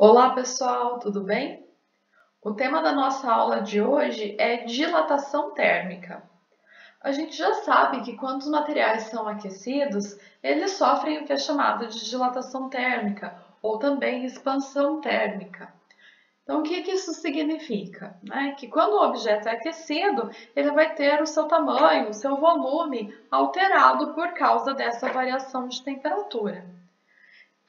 Olá pessoal, tudo bem? O tema da nossa aula de hoje é dilatação térmica. A gente já sabe que quando os materiais são aquecidos, eles sofrem o que é chamado de dilatação térmica ou também expansão térmica. Então, o que isso significa? Que quando o objeto é aquecido, ele vai ter o seu tamanho, o seu volume alterado por causa dessa variação de temperatura.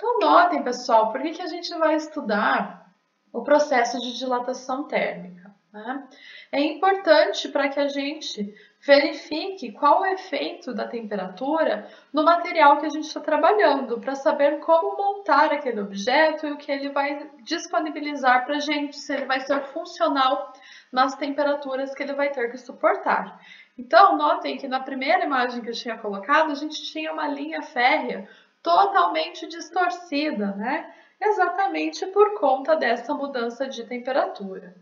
Então, notem, pessoal, por que a gente vai estudar o processo de dilatação térmica, né? É importante para que a gente verifique qual o efeito da temperatura no material que a gente está trabalhando, para saber como montar aquele objeto e o que ele vai disponibilizar para a gente, se ele vai ser funcional nas temperaturas que ele vai ter que suportar. Então, notem que na primeira imagem que eu tinha colocado, a gente tinha uma linha férrea totalmente distorcida, né? Exatamente por conta dessa mudança de temperatura.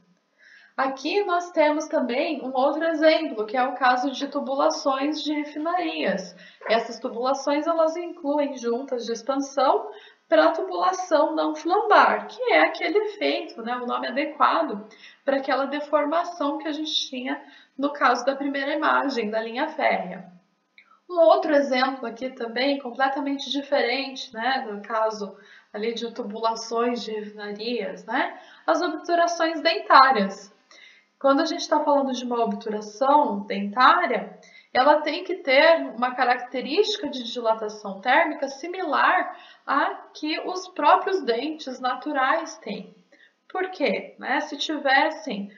Aqui nós temos também um outro exemplo, que é o caso de tubulações de refinarias. Essas tubulações elas incluem juntas de expansão para a tubulação não flambar, que é aquele efeito, né, o nome adequado para aquela deformação que a gente tinha no caso da primeira imagem, da linha férrea. Um outro exemplo aqui também, completamente diferente, né, no caso ali de tubulações de refinarias, né, as obturações dentárias. Quando a gente está falando de uma obturação dentária, ela tem que ter uma característica de dilatação térmica similar à que os próprios dentes naturais têm. Por quê? Se tivessem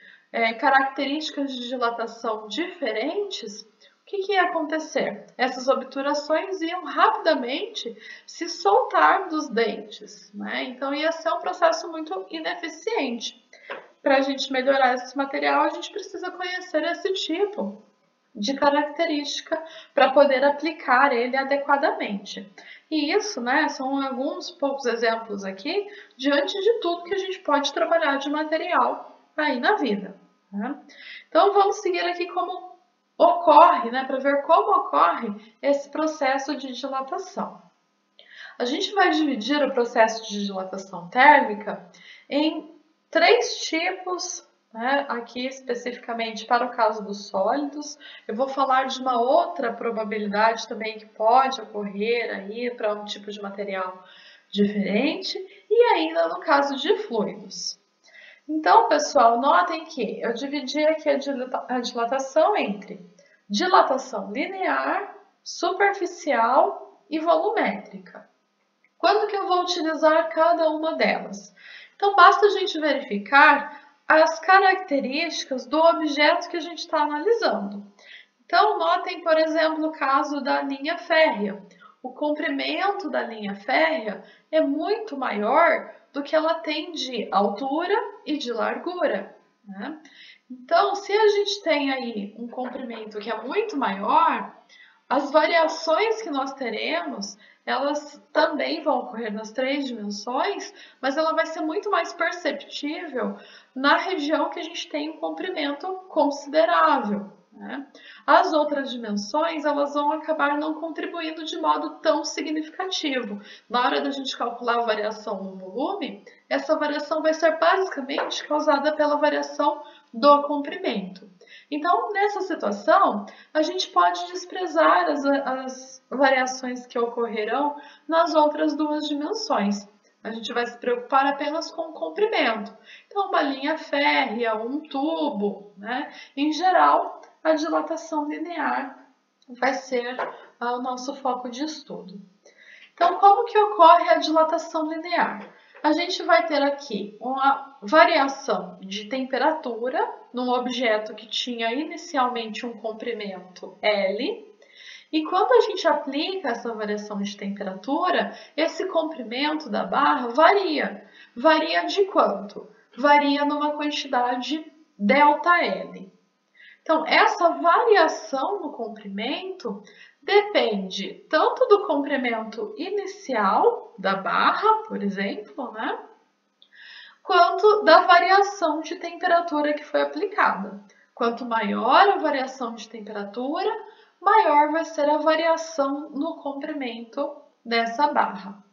características de dilatação diferentes, o que ia acontecer? Essas obturações iam rapidamente se soltar dos dentes, Então ia ser um processo muito ineficiente. Para a gente melhorar esse material, a gente precisa conhecer esse tipo de característica para poder aplicar ele adequadamente. E isso, são alguns poucos exemplos aqui, diante de tudo que a gente pode trabalhar de material aí na vida. Então, vamos seguir aqui como ocorre, para ver como ocorre esse processo de dilatação. A gente vai dividir o processo de dilatação térmica em três tipos, aqui especificamente para o caso dos sólidos. Eu vou falar de uma outra probabilidade também que pode ocorrer aí para um tipo de material diferente e ainda no caso de fluidos. Então, pessoal, notem que eu dividi aqui a dilatação entre dilatação linear, superficial e volumétrica. Quando que eu vou utilizar cada uma delas? Então, basta a gente verificar as características do objeto que a gente está analisando. Então, notem, por exemplo, o caso da linha férrea. O comprimento da linha férrea é muito maior do que ela tem de altura e de largura. Então, se a gente tem aí um comprimento que é muito maior, as variações que nós teremos, elas também vão ocorrer nas três dimensões, mas ela vai ser muito mais perceptível na região que a gente tem um comprimento considerável. As outras dimensões, elas vão acabar não contribuindo de modo tão significativo. Na hora da gente calcular a variação no volume, essa variação vai ser basicamente causada pela variação do comprimento. Então, nessa situação, a gente pode desprezar as variações que ocorrerão nas outras duas dimensões. A gente vai se preocupar apenas com o comprimento. Então, uma linha férrea, um tubo, Em geral, a dilatação linear vai ser o nosso foco de estudo. Então, como que ocorre a dilatação linear? A gente vai ter aqui uma variação de temperatura num objeto que tinha inicialmente um comprimento L, e quando a gente aplica essa variação de temperatura, esse comprimento da barra varia. Varia de quanto? Varia numa quantidade ΔL. Então, essa variação no comprimento depende tanto do comprimento inicial da barra, por exemplo, quanto da variação de temperatura que foi aplicada. Quanto maior a variação de temperatura, maior vai ser a variação no comprimento dessa barra.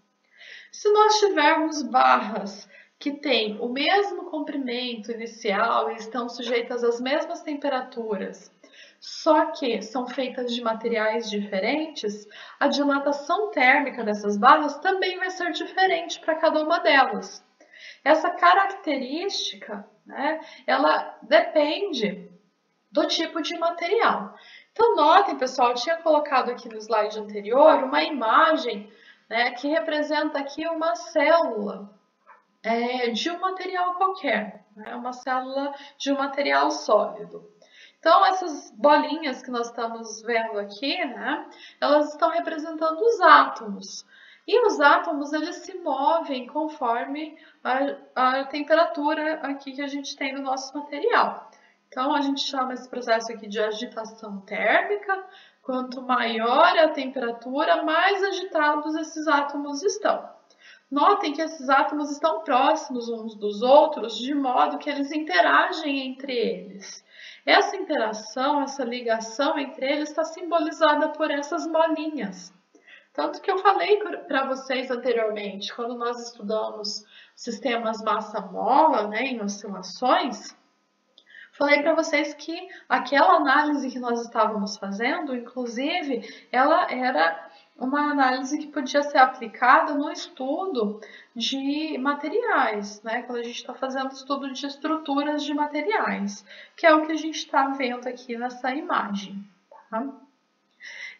Se nós tivermos barras que têm o mesmo comprimento inicial e estão sujeitas às mesmas temperaturas, só que são feitas de materiais diferentes, a dilatação térmica dessas barras também vai ser diferente para cada uma delas. Essa característica, né, ela depende do tipo de material. Então, notem, pessoal, eu tinha colocado aqui no slide anterior uma imagem, né, que representa aqui uma célula de um material qualquer, né, uma célula de um material sólido. Então, essas bolinhas que nós estamos vendo aqui, né, elas estão representando os átomos. E os átomos, eles se movem conforme a temperatura aqui que a gente tem no nosso material. Então, a gente chama esse processo aqui de agitação térmica. Quanto maior a temperatura, mais agitados esses átomos estão. Notem que esses átomos estão próximos uns dos outros, de modo que eles interagem entre eles. Essa interação, essa ligação entre eles está simbolizada por essas bolinhas. Tanto que eu falei para vocês anteriormente, quando nós estudamos sistemas massa-mola, né, em oscilações, falei para vocês que aquela análise que nós estávamos fazendo, inclusive, ela era uma análise que podia ser aplicada no estudo de materiais, né? Quando a gente está fazendo estudo de estruturas de materiais, que é o que a gente está vendo aqui nessa imagem. Tá?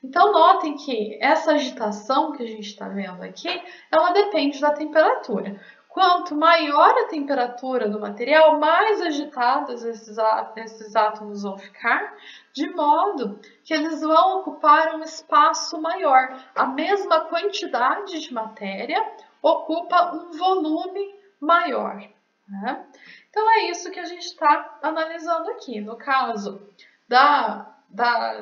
Então, notem que essa agitação que a gente está vendo aqui, ela depende da temperatura. Quanto maior a temperatura do material, mais agitados esses átomos vão ficar, de modo que eles vão ocupar um espaço maior. A mesma quantidade de matéria ocupa um volume maior. Né? Então, é isso que a gente está analisando aqui. No caso da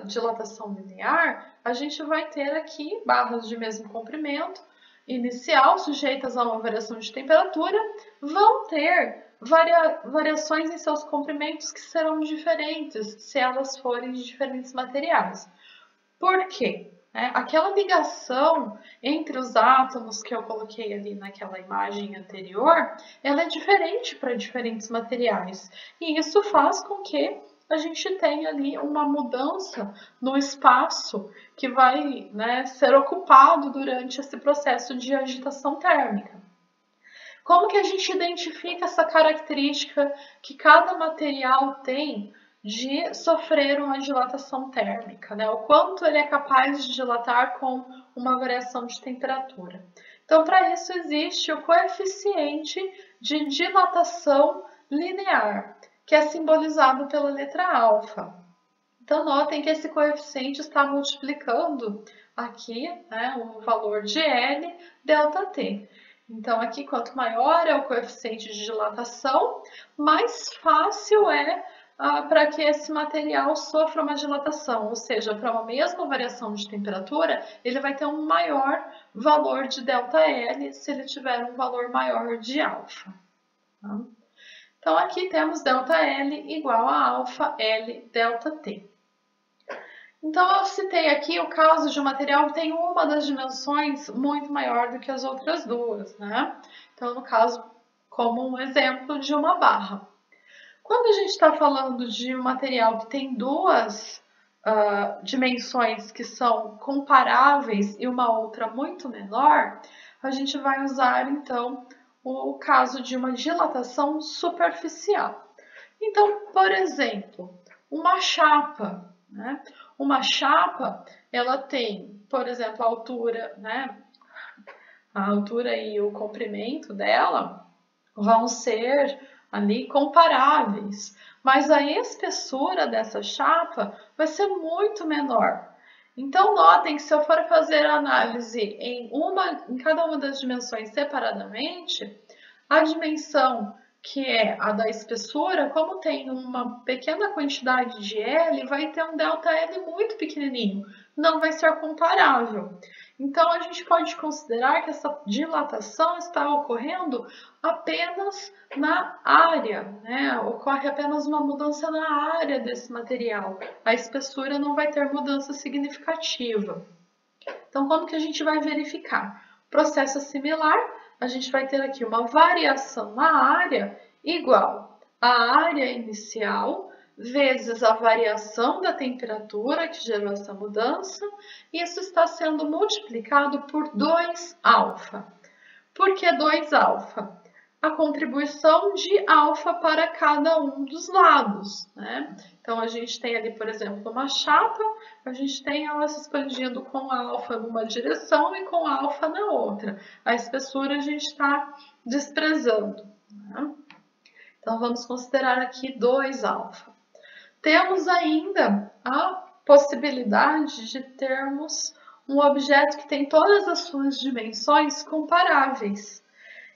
dilatação linear, a gente vai ter aqui barras de mesmo comprimento inicial, sujeitas a uma variação de temperatura, vão ter variações em seus comprimentos que serão diferentes se elas forem de diferentes materiais. Por quê? Aquela ligação entre os átomos que eu coloquei ali naquela imagem anterior, ela é diferente para diferentes materiais. E isso faz com que a gente tem ali uma mudança no espaço que vai, né, ser ocupado durante esse processo de agitação térmica. Como que a gente identifica essa característica que cada material tem de sofrer uma dilatação térmica, né? O quanto ele é capaz de dilatar com uma variação de temperatura. Então, para isso existe o coeficiente de dilatação linear, que é simbolizado pela letra alfa. Então, notem que esse coeficiente está multiplicando aqui, né, o valor de L ΔT. Então, aqui, quanto maior é o coeficiente de dilatação, mais fácil é para que esse material sofra uma dilatação, ou seja, para uma mesma variação de temperatura, ele vai ter um maior valor de ΔL se ele tiver um valor maior de alfa. Tá? Então, aqui temos ΔL igual a alfa L ΔT. Então, eu citei aqui o caso de um material que tem uma das dimensões muito maior do que as outras duas, né? Então, no caso, como um exemplo de uma barra. Quando a gente está falando de um material que tem duas dimensões que são comparáveis e uma outra muito menor, a gente vai usar, então, o caso de uma dilatação superficial. Então, por exemplo, uma chapa, né? Uma chapa, ela tem, por exemplo, a altura, né? A altura e o comprimento dela vão ser ali comparáveis, mas a espessura dessa chapa vai ser muito menor. Então, notem que se eu for fazer a análise em cada uma das dimensões separadamente, a dimensão que é a da espessura, como tem uma pequena quantidade de L, vai ter um ΔL muito pequenininho, não vai ser comparável. Então, a gente pode considerar que essa dilatação está ocorrendo apenas na área, né? Ocorre apenas uma mudança na área desse material. A espessura não vai ter mudança significativa. Então, como que a gente vai verificar? O processo é similar, a gente vai ter aqui uma variação na área igual a área inicial vezes a variação da temperatura que gerou essa mudança, e isso está sendo multiplicado por 2α. Por que 2α? A contribuição de alfa para cada um dos lados, né? Então, a gente tem ali, por exemplo, uma chapa, a gente tem ela se expandindo com alfa numa direção e com alfa na outra. A espessura a gente está desprezando, né? Então, vamos considerar aqui 2α. Temos ainda a possibilidade de termos um objeto que tem todas as suas dimensões comparáveis.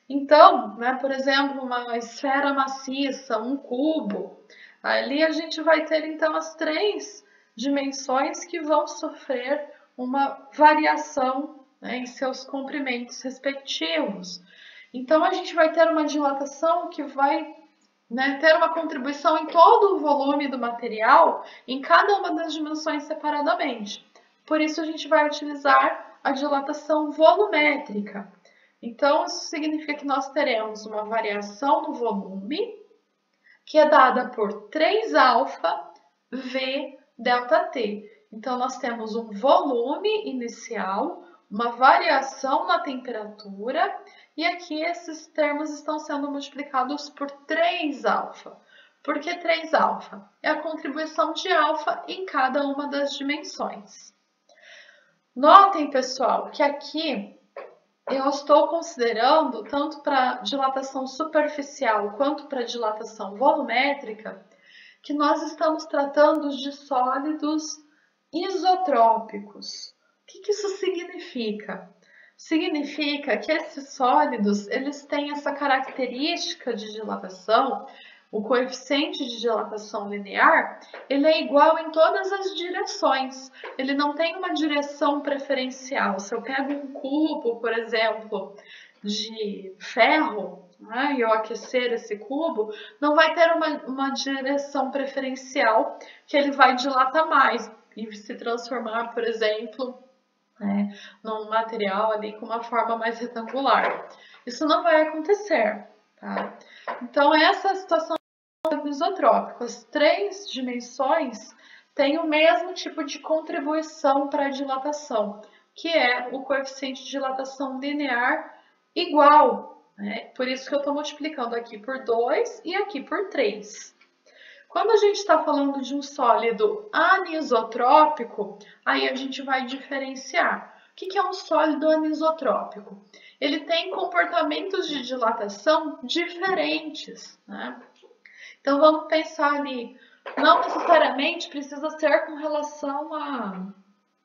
Então, né, por exemplo, uma esfera maciça, um cubo, ali a gente vai ter então as 3 dimensões que vão sofrer uma variação, né, em seus comprimentos respectivos. Então, a gente vai ter uma dilatação que vai, né, ter uma contribuição em todo o volume do material, em cada uma das dimensões separadamente. Por isso, a gente vai utilizar a dilatação volumétrica. Então, isso significa que nós teremos uma variação no volume, que é dada por 3α V ΔT. Então, nós temos um volume inicial, uma variação na temperatura, e aqui esses termos estão sendo multiplicados por 3α. Por que 3α? É a contribuição de alfa em cada uma das dimensões. Notem, pessoal, que aqui eu estou considerando, tanto para dilatação superficial quanto para dilatação volumétrica, que nós estamos tratando de sólidos isotrópicos. O que isso significa? Significa que esses sólidos, eles têm essa característica de dilatação, o coeficiente de dilatação linear, ele é igual em todas as direções. Ele não tem uma direção preferencial. Se eu pego um cubo, por exemplo, de ferro, né, e eu aquecer esse cubo, não vai ter uma direção preferencial que ele vai dilatar mais e se transformar, por exemplo, né, num material ali com uma forma mais retangular. Isso não vai acontecer, tá? Então, essa é a situação do isotrópico. As 3 dimensões têm o mesmo tipo de contribuição para a dilatação, que é o coeficiente de dilatação linear igual, né? Por isso que eu estou multiplicando aqui por 2 e aqui por 3. Quando a gente está falando de um sólido anisotrópico, aí a gente vai diferenciar. O que é um sólido anisotrópico? Ele tem comportamentos de dilatação diferentes, né? Então, vamos pensar ali, não necessariamente precisa ser com relação a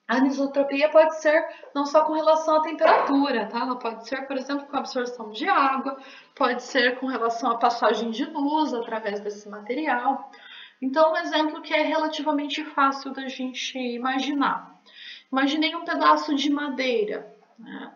anisotropia, pode ser não só com relação à temperatura, tá? Ela pode ser, por exemplo, com a absorção de água, pode ser com relação à passagem de luz através desse material. Então, um exemplo que é relativamente fácil da gente imaginar. Imaginei um pedaço de madeira, né?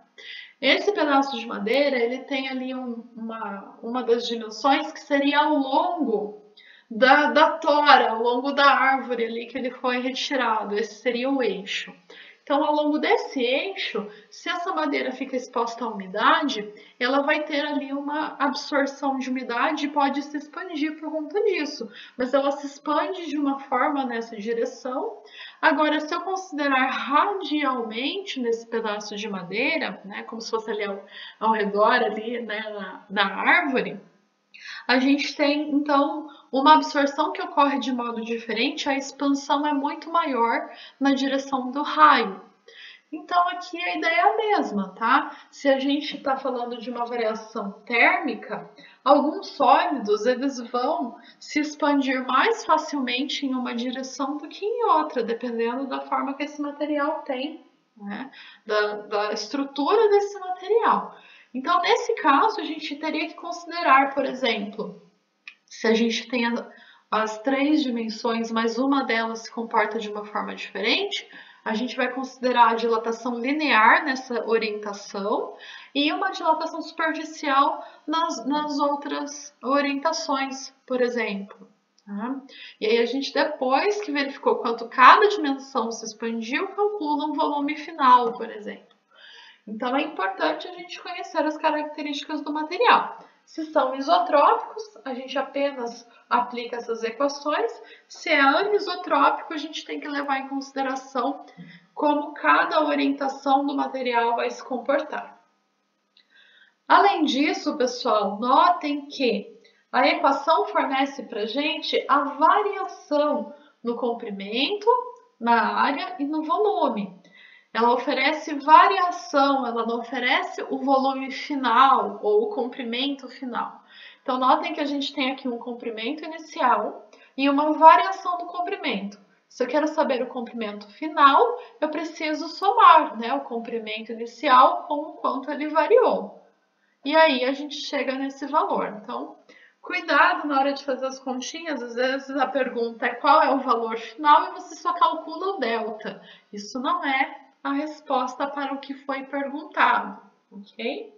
Esse pedaço de madeira, ele tem ali uma das dimensões que seria ao longo da tora, ao longo da árvore ali que ele foi retirado. Esse seria o eixo. Então, ao longo desse eixo, se essa madeira fica exposta à umidade, ela vai ter ali uma absorção de umidade e pode se expandir por conta disso. Mas ela se expande de uma forma nessa direção. Agora, se eu considerar radialmente nesse pedaço de madeira, né, como se fosse ali ao redor ali, né, da árvore, a gente tem, então, uma absorção que ocorre de modo diferente, a expansão é muito maior na direção do raio. Então, aqui a ideia é a mesma, tá? Se a gente está falando de uma variação térmica, alguns sólidos eles vão se expandir mais facilmente em uma direção do que em outra, dependendo da forma que esse material tem, né? Da estrutura desse material. Então, nesse caso, a gente teria que considerar, por exemplo, se a gente tem as 3 dimensões, mas uma delas se comporta de uma forma diferente, a gente vai considerar a dilatação linear nessa orientação e uma dilatação superficial nas outras orientações, por exemplo. Tá? E aí a gente, depois que verificou quanto cada dimensão se expandiu, calcula um volume final, por exemplo. Então é importante a gente conhecer as características do material. Se são isotrópicos, a gente apenas aplica essas equações. Se é anisotrópico, a gente tem que levar em consideração como cada orientação do material vai se comportar. Além disso, pessoal, notem que a equação fornece para a gente a variação no comprimento, na área e no volume. Ela oferece variação, ela não oferece o volume final ou o comprimento final. Então, notem que a gente tem aqui um comprimento inicial e uma variação do comprimento. Se eu quero saber o comprimento final, eu preciso somar, né, o comprimento inicial com o quanto ele variou. E aí a gente chega nesse valor. Então, cuidado na hora de fazer as continhas, às vezes a pergunta é qual é o valor final e você só calcula o delta. Isso não é a resposta para o que foi perguntado, ok?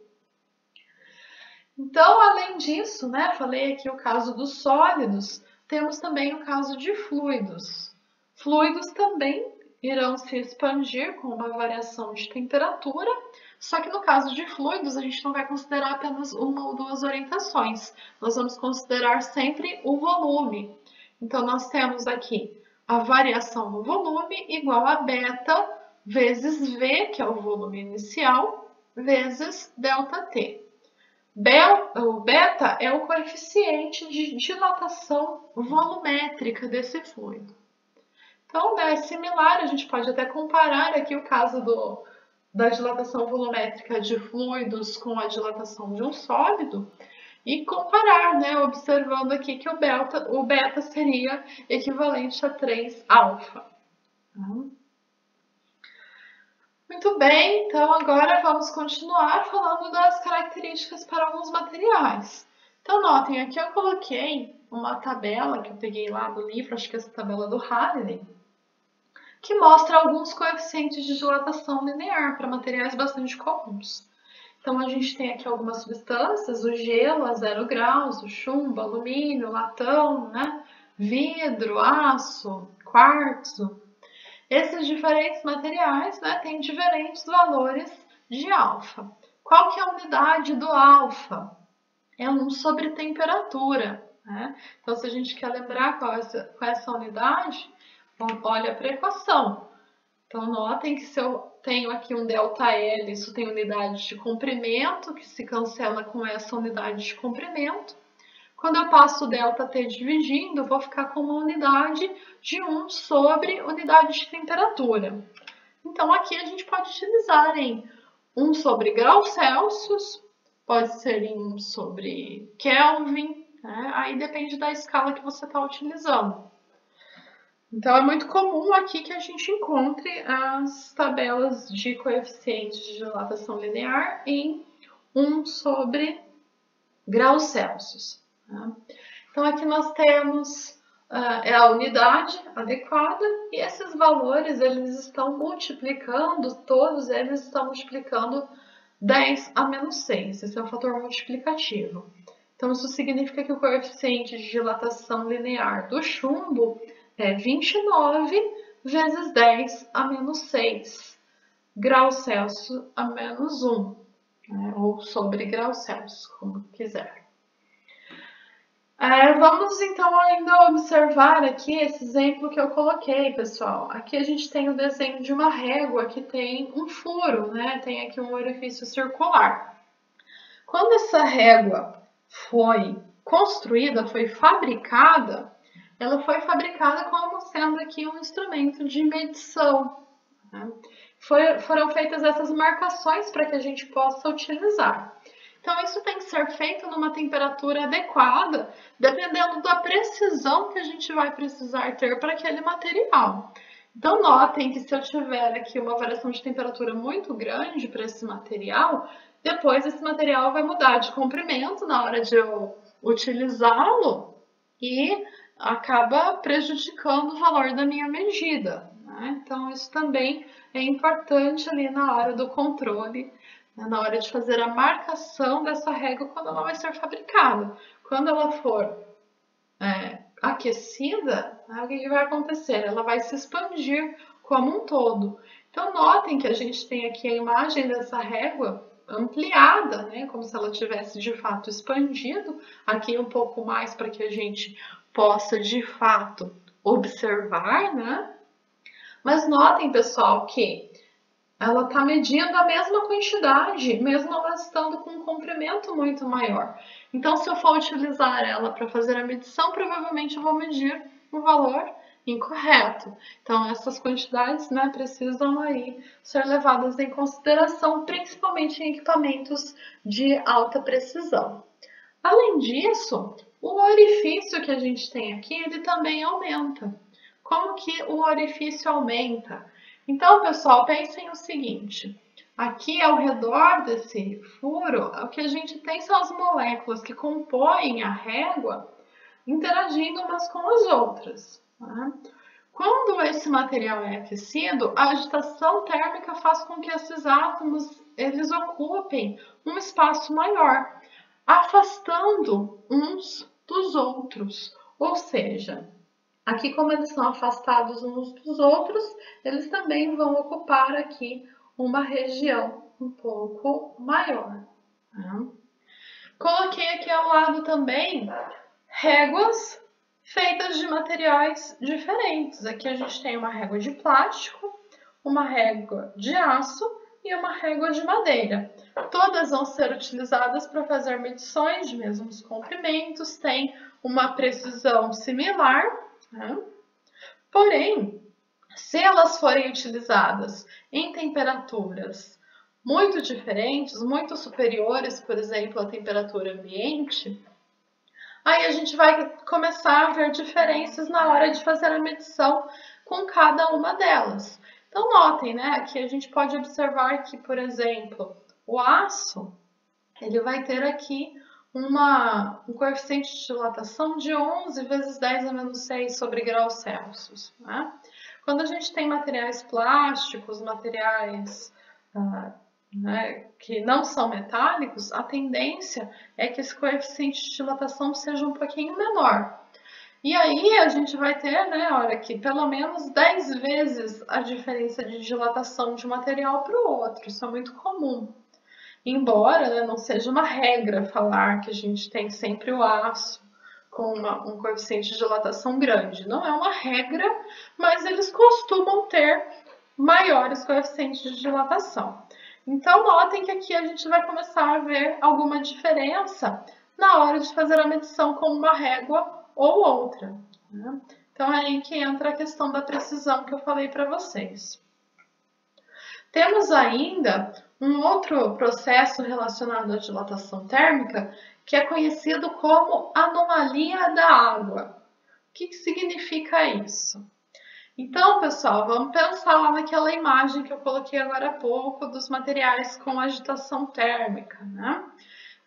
Então, além disso, né, falei aqui o caso dos sólidos, temos também o caso de fluidos. Fluidos também irão se expandir com uma variação de temperatura, só que no caso de fluidos a gente não vai considerar apenas uma ou duas orientações, nós vamos considerar sempre o volume. Então, nós temos aqui a variação no volume igual a beta vezes V, que é o volume inicial, vezes ΔT. O beta é o coeficiente de dilatação volumétrica desse fluido. Então, né, é similar, a gente pode até comparar aqui o caso da dilatação volumétrica de fluidos com a dilatação de um sólido e comparar, né, observando aqui que o beta seria equivalente a 3 alfa. Muito bem, então agora vamos continuar falando das características para alguns materiais. Então notem, aqui eu coloquei uma tabela que eu peguei lá do livro, acho que é essa tabela do Halliday, que mostra alguns coeficientes de dilatação linear para materiais bastante comuns. Então a gente tem aqui algumas substâncias, o gelo a 0 graus, o chumbo, alumínio, latão, né? Vidro, aço, quartzo. Esses diferentes materiais, né, têm diferentes valores de alfa. Qual que é a unidade do alfa? É 1 sobre temperatura. Né? Então, se a gente quer lembrar qual é essa unidade, olha para a equação. Então, notem que se eu tenho aqui um ΔL, isso tem unidade de comprimento, que se cancela com essa unidade de comprimento. Quando eu passo o ΔT dividindo, eu vou ficar com uma unidade de 1 sobre unidade de temperatura. Então, aqui a gente pode utilizar em 1 sobre graus Celsius, pode ser em 1 sobre Kelvin, né? Aí depende da escala que você está utilizando. Então, é muito comum aqui que a gente encontre as tabelas de coeficientes de dilatação linear em 1 sobre graus Celsius. Então, aqui nós temos a unidade adequada e esses valores, eles estão multiplicando, todos eles estão multiplicando 10 a menos 6. Esse é um fator multiplicativo. Então, isso significa que o coeficiente de dilatação linear do chumbo é 29 vezes 10 a menos 6 graus Celsius a menos 1, né? Ou sobre graus Celsius, como quiser. Vamos então ainda observar aqui esse exemplo que eu coloquei, pessoal. Aqui a gente tem o desenho de uma régua que tem um furo, né? Tem aqui um orifício circular. Quando essa régua foi construída, foi fabricada, ela foi fabricada como sendo aqui um instrumento de medição. Né? Foram feitas essas marcações para que a gente possa utilizar. Então, isso tem que ser feito numa temperatura adequada, dependendo da precisão que a gente vai precisar ter para aquele material. Então, notem que se eu tiver aqui uma variação de temperatura muito grande para esse material, depois esse material vai mudar de comprimento na hora de eu utilizá-lo e acaba prejudicando o valor da minha medida. Né? Então, isso também é importante ali na hora do controle, na hora de fazer a marcação dessa régua quando ela vai ser fabricada. Quando ela for aquecida, né, o que vai acontecer? Ela vai se expandir como um todo. Então, notem que a gente tem aqui a imagem dessa régua ampliada, né? Como se ela tivesse de fato expandido. Aqui um pouco mais para que a gente possa de fato observar, né? Mas notem, pessoal, que ela está medindo a mesma quantidade, mesmo ela estando com um comprimento muito maior. Então, se eu for utilizar ela para fazer a medição, provavelmente eu vou medir um valor incorreto. Então, essas quantidades, né, precisam aí ser levadas em consideração, principalmente em equipamentos de alta precisão. Além disso, o orifício que a gente tem aqui, ele também aumenta. Como que o orifício aumenta? Então, pessoal, pensem o seguinte. Aqui ao redor desse furo, o que a gente tem são as moléculas que compõem a régua interagindo umas com as outras. Né? Quando esse material é aquecido, a agitação térmica faz com que esses átomos eles ocupem um espaço maior, afastando uns dos outros. Ou seja, aqui como eles são afastados uns dos outros, eles também vão ocupar aqui uma região um pouco maior. Tá? Coloquei aqui ao lado também réguas feitas de materiais diferentes. Aqui a gente tem uma régua de plástico, uma régua de aço e uma régua de madeira. Todas vão ser utilizadas para fazer medições de mesmos comprimentos, têm uma precisão similar, né? Porém, se elas forem utilizadas em temperaturas muito diferentes, muito superiores, por exemplo, à temperatura ambiente, aí a gente vai começar a ver diferenças na hora de fazer a medição com cada uma delas. Então, notem, né? Aqui a gente pode observar que, por exemplo, o aço, ele vai ter aqui um coeficiente de dilatação de 11 vezes 10 a menos 6 sobre graus Celsius. Né? Quando a gente tem materiais plásticos, materiais né, que não são metálicos, a tendência é que esse coeficiente de dilatação seja um pouquinho menor. E aí a gente vai ter, né, olha aqui, pelo menos 10 vezes a diferença de dilatação de um material para o outro. Isso é muito comum. Embora, né, não seja uma regra falar que a gente tem sempre o aço com um coeficiente de dilatação grande. Não é uma regra, mas eles costumam ter maiores coeficientes de dilatação. Então, notem que aqui a gente vai começar a ver alguma diferença na hora de fazer a medição com uma régua ou outra. Né? Então, é aí que entra a questão da precisão que eu falei para vocês. Temos ainda um outro processo relacionado à dilatação térmica, que é conhecido como anomalia da água. O que significa isso? Então, pessoal, vamos pensar lá naquela imagem que eu coloquei agora há pouco dos materiais com agitação térmica, né?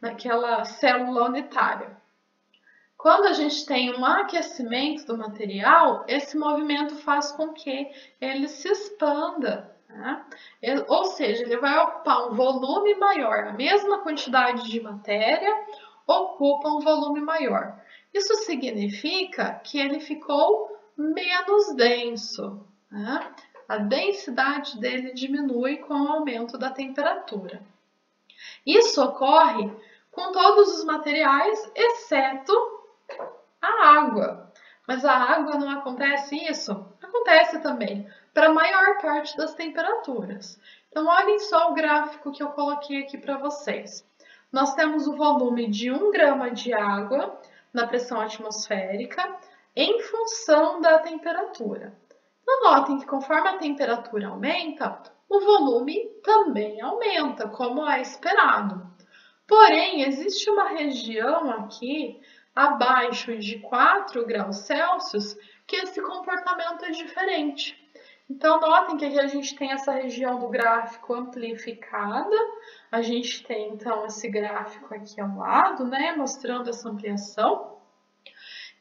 Naquela célula unitária. Quando a gente tem um aquecimento do material, esse movimento faz com que ele se expanda, né? Ou seja, ele vai ocupar um volume maior, a mesma quantidade de matéria ocupa um volume maior. Isso significa que ele ficou menos denso, né? A densidade dele diminui com o aumento da temperatura. Isso ocorre com todos os materiais, exceto a água. Mas a água não acontece isso? Acontece também, para a maior parte das temperaturas. Então, olhem só o gráfico que eu coloquei aqui para vocês. Nós temos o volume de 1 grama de água na pressão atmosférica em função da temperatura. Então, notem que conforme a temperatura aumenta, o volume também aumenta, como é esperado. Porém, existe uma região aqui abaixo de 4 graus Celsius que esse comportamento é diferente. Então, notem que aqui a gente tem essa região do gráfico amplificada, a gente tem então esse gráfico aqui ao lado, né, mostrando essa ampliação.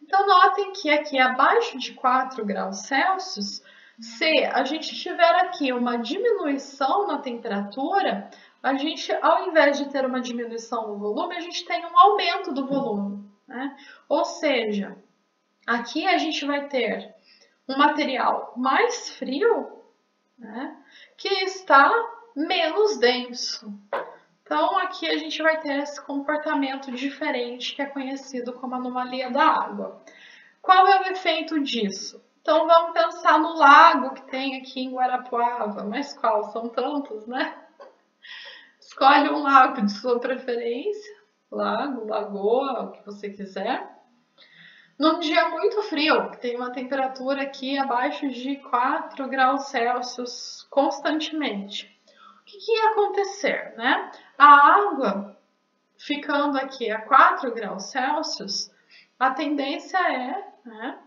Então, notem que aqui abaixo de 4 graus Celsius, se a gente tiver aqui uma diminuição na temperatura, a gente, ao invés de ter uma diminuição no volume, a gente tem um aumento do volume, né? Ou seja, aqui a gente vai ter um material mais frio, né, que está menos denso. Então, aqui a gente vai ter esse comportamento diferente que é conhecido como anomalia da água. Qual é o efeito disso? Então, vamos pensar no lago que tem aqui em Guarapuava. Mas qual? São tantos, né? Escolhe um lago de sua preferência. Lago, lagoa, o que você quiser. Num dia muito frio, que tem uma temperatura aqui abaixo de 4 graus Celsius constantemente. O que ia acontecer, né? A água, ficando aqui a 4 graus Celsius, a tendência é, né,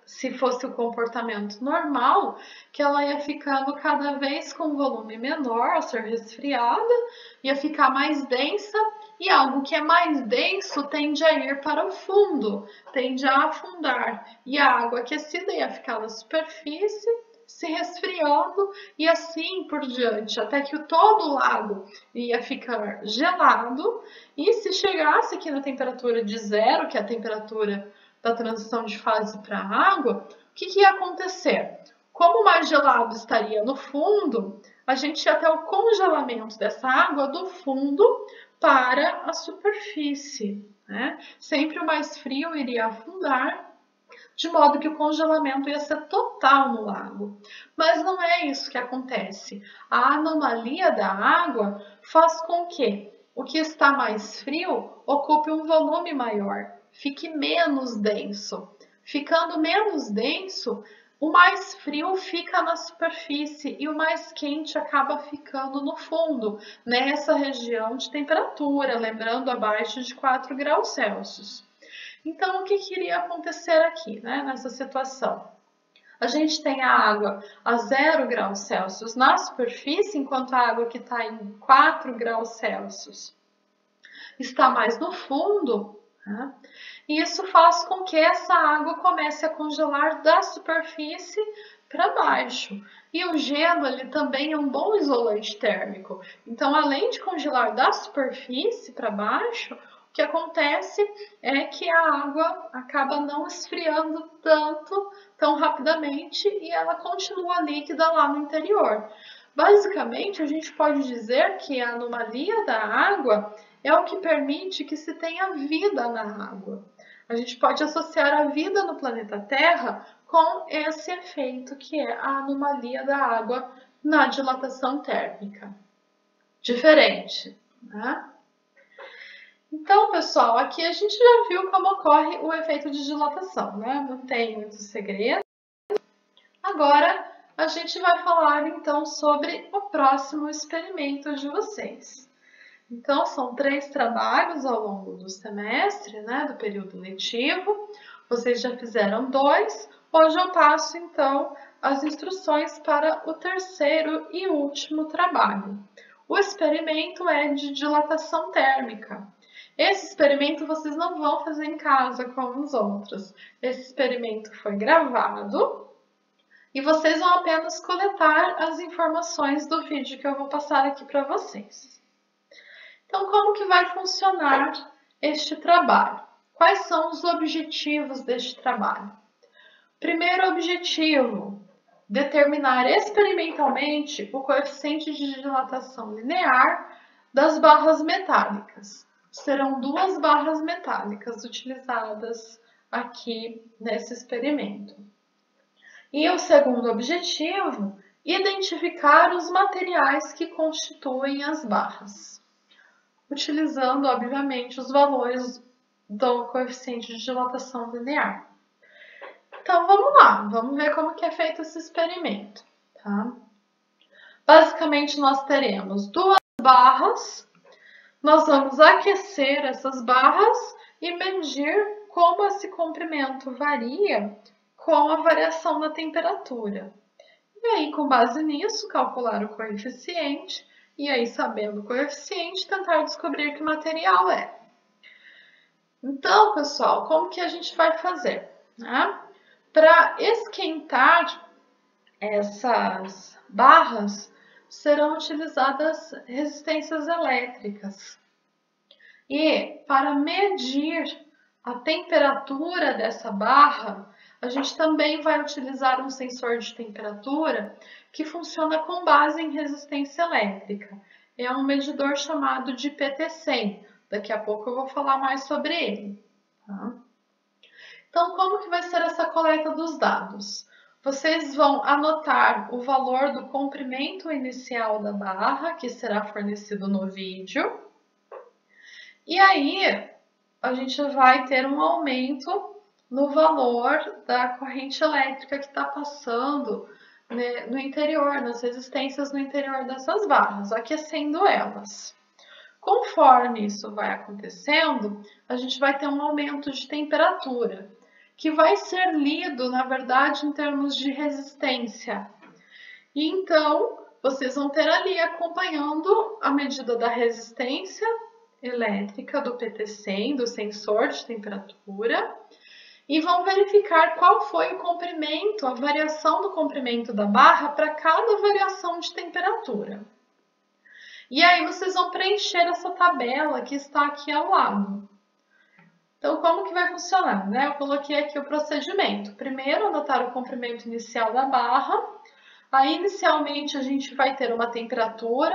se fosse o comportamento normal, que ela ia ficando cada vez com um volume menor ao ser resfriada, ia ficar mais densa, e algo que é mais denso tende a ir para o fundo, tende a afundar, e a água aquecida ia ficar na superfície, se resfriando e assim por diante, até que todo o lago ia ficar gelado, e se chegasse aqui na temperatura de zero, que é a temperatura da transição de fase para a água, o que ia acontecer? Como o mais gelado estaria no fundo, a gente ia ter o congelamento dessa água do fundo para a superfície, né? Sempre o mais frio iria afundar, de modo que o congelamento ia ser total no lago. Mas não é isso que acontece. A anomalia da água faz com que o que está mais frio ocupe um volume maior, fique menos denso. Ficando menos denso, o mais frio fica na superfície e o mais quente acaba ficando no fundo, nessa região de temperatura, lembrando abaixo de 4 graus Celsius. Então, o que iria acontecer aqui, né, nessa situação? A gente tem a água a 0 graus Celsius na superfície, enquanto a água que está em 4 graus Celsius está mais no fundo, né? E isso faz com que essa água comece a congelar da superfície para baixo. E o gelo ele também é um bom isolante térmico. Então, além de congelar da superfície para baixo, o que acontece é que a água acaba não esfriando tão rapidamente e ela continua líquida lá no interior. Basicamente, a gente pode dizer que a anomalia da água é o que permite que se tenha vida na água. A gente pode associar a vida no planeta Terra com esse efeito que é a anomalia da água na dilatação térmica. Diferente, né? Então, pessoal, aqui a gente já viu como ocorre o efeito de dilatação, né? Não tem muito segredo. Agora, a gente vai falar, então, sobre o próximo experimento de vocês. Então, são 3 trabalhos ao longo do semestre, né, do período letivo. Vocês já fizeram 2. Hoje eu passo, então, as instruções para o 3º e último trabalho. O experimento é de dilatação térmica. Esse experimento vocês não vão fazer em casa como os outros. Esse experimento foi gravado e vocês vão apenas coletar as informações do vídeo que eu vou passar aqui para vocês. Então, como que vai funcionar este trabalho? Quais são os objetivos deste trabalho? Primeiro objetivo, determinar experimentalmente o coeficiente de dilatação linear das barras metálicas. Serão 2 barras metálicas utilizadas aqui nesse experimento. E o segundo objetivo, identificar os materiais que constituem as barras, utilizando, obviamente, os valores do coeficiente de dilatação linear. Então, vamos lá, vamos ver como que é feito esse experimento, tá? Basicamente, nós teremos 2 barras, nós vamos aquecer essas barras e medir como esse comprimento varia com a variação da temperatura. E aí, com base nisso, calcular o coeficiente e aí, sabendo o coeficiente, tentar descobrir que material é. Então, pessoal, como que a gente vai fazer, né? Para esquentar essas barras, serão utilizadas resistências elétricas. E para medir a temperatura dessa barra, a gente também vai utilizar um sensor de temperatura que funciona com base em resistência elétrica. É um medidor chamado de PT100. Daqui a pouco eu vou falar mais sobre ele. Tá? Então, como que vai ser essa coleta dos dados? Vocês vão anotar o valor do comprimento inicial da barra, que será fornecido no vídeo. E aí, a gente vai ter um aumento no valor da corrente elétrica que está passando, né, no interior, nas resistências no interior dessas barras, aquecendo elas. Conforme isso vai acontecendo, a gente vai ter um aumento de temperatura, que vai ser lido, na verdade, em termos de resistência. E então, vocês vão ter ali acompanhando a medida da resistência elétrica do PT100, do sensor de temperatura, e vão verificar qual foi o comprimento, a variação do comprimento da barra para cada variação de temperatura. E aí vocês vão preencher essa tabela que está aqui ao lado. Então, como que vai funcionar? Né? Eu coloquei aqui o procedimento. Primeiro, anotar o comprimento inicial da barra. Aí, inicialmente, a gente vai ter uma temperatura.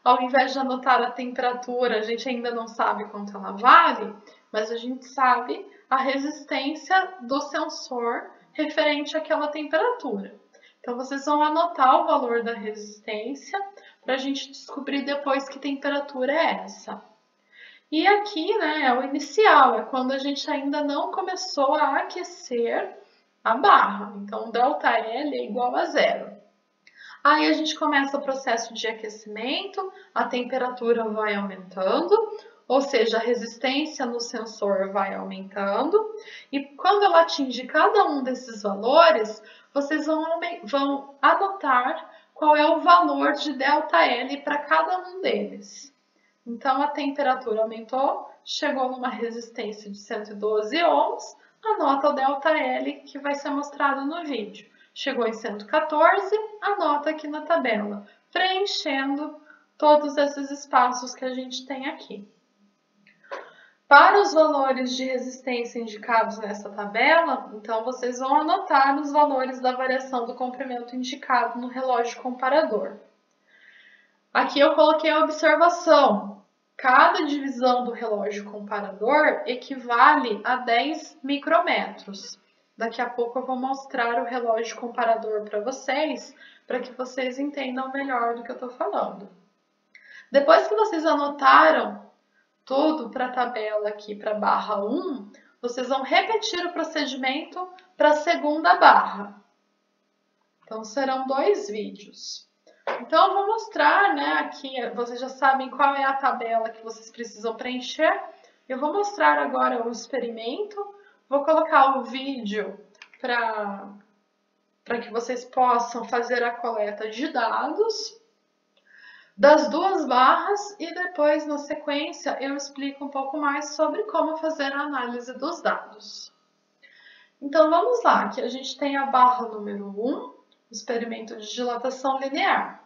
Ao invés de anotar a temperatura, a gente ainda não sabe quanto ela vale, mas a gente sabe a resistência do sensor referente àquela temperatura. Então, vocês vão anotar o valor da resistência para a gente descobrir depois que temperatura é essa. E aqui, né, é o inicial, é quando a gente ainda não começou a aquecer a barra. Então, ΔL é igual a 0. Aí a gente começa o processo de aquecimento, a temperatura vai aumentando, ou seja, a resistência no sensor vai aumentando. E quando ela atinge cada um desses valores, vocês vão anotar qual é o valor de ΔL para cada um deles. Então, a temperatura aumentou, chegou numa resistência de 112 ohms, anota o ΔL que vai ser mostrado no vídeo. Chegou em 114, anota aqui na tabela, preenchendo todos esses espaços que a gente tem aqui. Para os valores de resistência indicados nessa tabela, então vocês vão anotar os valores da variação do comprimento indicado no relógio comparador. Aqui eu coloquei a observação. Cada divisão do relógio comparador equivale a 10 micrômetros. Daqui a pouco eu vou mostrar o relógio comparador para que vocês entendam melhor do que eu estou falando. Depois que vocês anotaram tudo para a tabela aqui, para a barra 1, vocês vão repetir o procedimento para a segunda barra. Então, serão 2 vídeos. Então, eu vou mostrar, né, aqui, vocês já sabem qual é a tabela que vocês precisam preencher. Eu vou mostrar agora o experimento. Vou colocar o vídeo para que vocês possam fazer a coleta de dados das 2 barras e depois, na sequência, eu explico um pouco mais sobre como fazer a análise dos dados. Então, vamos lá. Aqui a gente tem a barra número 1, experimento de dilatação linear.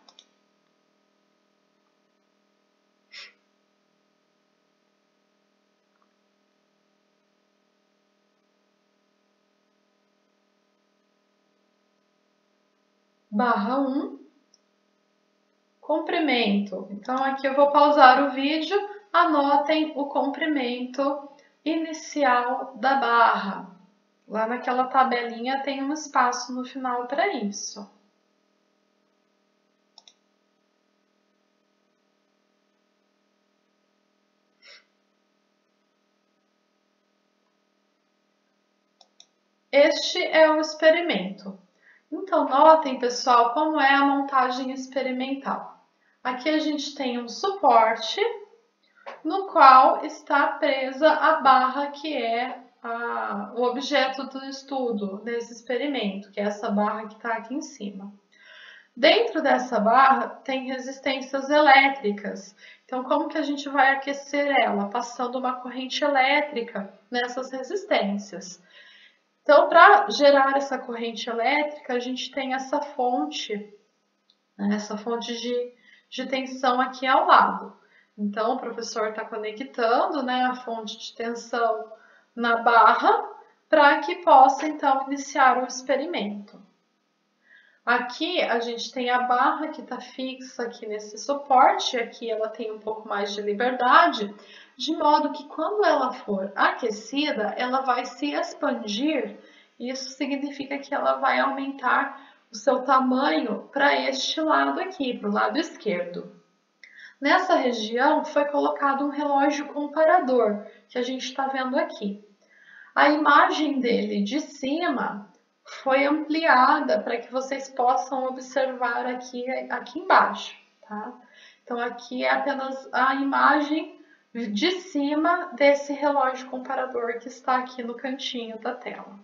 Barra 1, comprimento. Então, aqui eu vou pausar o vídeo, anotem o comprimento inicial da barra. Lá naquela tabelinha tem um espaço no final para isso. Este é o experimento. Então, notem, pessoal, como é a montagem experimental. Aqui a gente tem um suporte no qual está presa a barra que é o objeto do estudo desse experimento, que é essa barra que está aqui em cima. Dentro dessa barra tem resistências elétricas. Então, como que a gente vai aquecer ela? Passando uma corrente elétrica nessas resistências. Então, para gerar essa corrente elétrica, a gente tem essa fonte, né, essa fonte de tensão aqui ao lado. Então, o professor está conectando, né, a fonte de tensão na barra para que possa, então, iniciar o experimento. Aqui a gente tem a barra que está fixa aqui nesse suporte, aqui ela tem um pouco mais de liberdade, de modo que quando ela for aquecida, ela vai se expandir. Isso significa que ela vai aumentar o seu tamanho para este lado aqui, para o lado esquerdo. Nessa região foi colocado um relógio comparador, que a gente está vendo aqui. A imagem dele de cima foi ampliada para que vocês possam observar aqui embaixo, tá? Então aqui é apenas a imagem de cima desse relógio comparador que está aqui no cantinho da tela.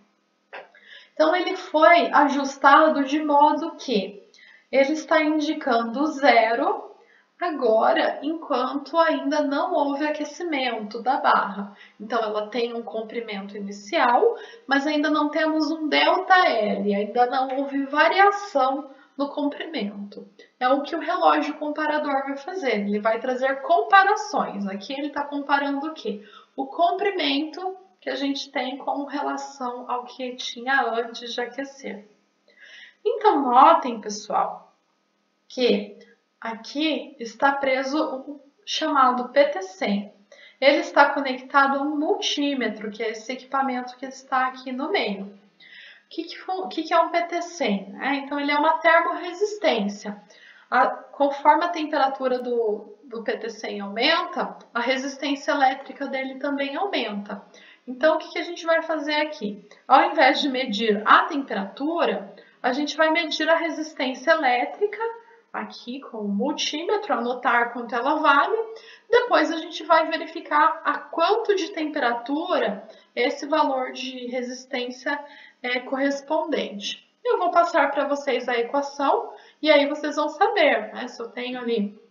Então ele foi ajustado de modo que ele está indicando 0 agora, enquanto ainda não houve aquecimento da barra. Então, ela tem um comprimento inicial, mas ainda não temos um ΔL, ainda não houve variação no comprimento. É o que o relógio comparador vai fazer, ele vai trazer comparações. Aqui ele está comparando o quê? O comprimento que a gente tem com relação ao que tinha antes de aquecer. Então, notem, pessoal, que aqui está preso um chamado PT100. Ele está conectado a um multímetro, que é esse equipamento que está aqui no meio. O que é um PT100? Então, ele é uma termorresistência. Conforme a temperatura do PT100 aumenta, a resistência elétrica dele também aumenta. Então, o que a gente vai fazer aqui? Ao invés de medir a temperatura, a gente vai medir a resistência elétrica aqui com o multímetro, anotar quanto ela vale. Depois a gente vai verificar a quanto de temperatura esse valor de resistência é correspondente. Eu vou passar para vocês a equação e aí vocês vão saber, né? Se eu tenho ali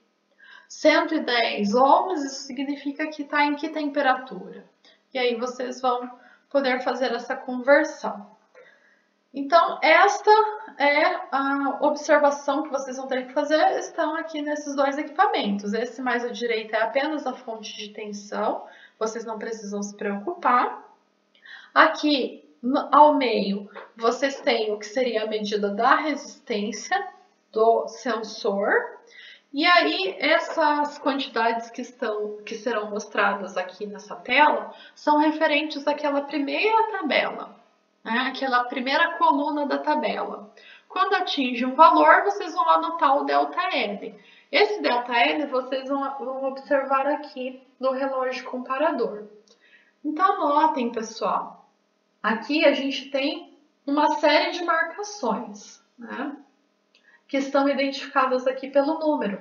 110 ohms, isso significa que está em que temperatura? E aí vocês vão poder fazer essa conversão. Então, esta é a observação que vocês vão ter que fazer, estão aqui nesses dois equipamentos. Esse mais à direita é apenas a fonte de tensão, vocês não precisam se preocupar. Aqui, ao meio, vocês têm o que seria a medida da resistência do sensor. E aí, essas quantidades que serão mostradas aqui nessa tela são referentes àquela primeira tabela. Aquela primeira coluna da tabela. Quando atinge um valor, vocês vão anotar o ΔL. Esse ΔL vocês vão observar aqui no relógio comparador. Então, notem, pessoal, aqui a gente tem uma série de marcações, né, que estão identificadas aqui pelo número.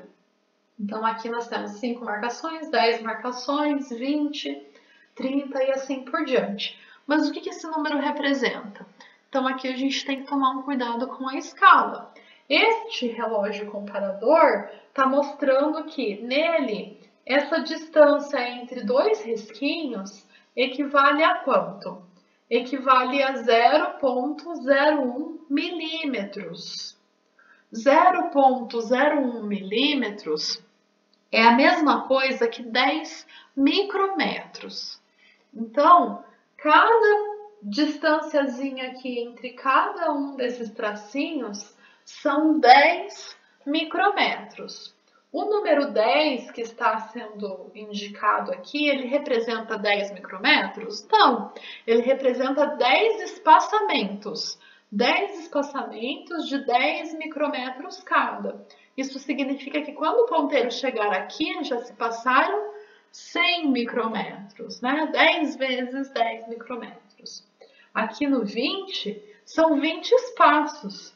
Então, aqui nós temos 5 marcações, 10 marcações, 20, 30 e assim por diante. Mas o que esse número representa? Então, aqui a gente tem que tomar um cuidado com a escala. Este relógio comparador está mostrando que nele, essa distância entre dois risquinhos equivale a quanto? Equivale a 0,01 milímetros. 0,01 milímetros é a mesma coisa que 10 micrômetros. Então, cada distânciazinha aqui entre cada um desses tracinhos são 10 micrômetros. O número 10 que está sendo indicado aqui, ele representa 10 micrômetros? Não, ele representa 10 espaçamentos. 10 espaçamentos de 10 micrômetros cada. Isso significa que quando o ponteiro chegar aqui, já se passaram 100 micrômetros, né? 10 vezes 10 micrômetros. Aqui no 20, são 20 espaços.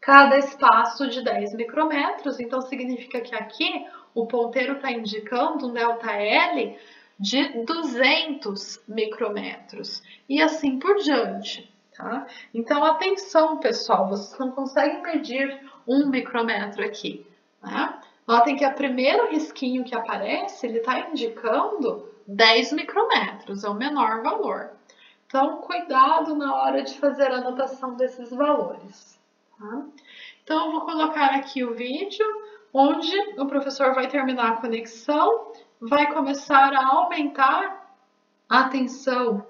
Cada espaço de 10 micrômetros, então significa que aqui o ponteiro está indicando um ΔL de 200 micrômetros. E assim por diante. Tá? Então, atenção, pessoal, vocês não conseguem medir 1 micrômetro aqui. Né? Notem que o primeiro risquinho que aparece, ele está indicando 10 micrômetros, é o menor valor. Então, cuidado na hora de fazer a anotação desses valores. Tá? Então, eu vou colocar aqui o vídeo, onde o professor vai terminar a conexão, vai começar a aumentar a tensão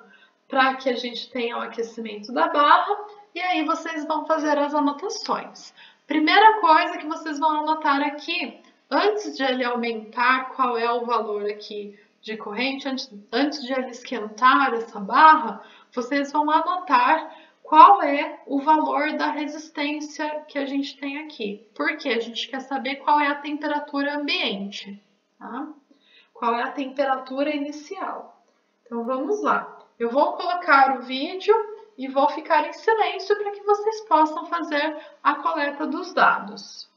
para que a gente tenha o aquecimento da barra e aí vocês vão fazer as anotações. Primeira coisa que vocês vão anotar aqui, antes de ele aumentar, qual é o valor aqui de corrente, antes de ele esquentar essa barra, vocês vão anotar qual é o valor da resistência que a gente tem aqui. Porque a gente quer saber qual é a temperatura ambiente, tá? Qual é a temperatura inicial. Então vamos lá. Eu vou colocar o vídeo e vou ficar em silêncio para que vocês possam fazer a coleta dos dados.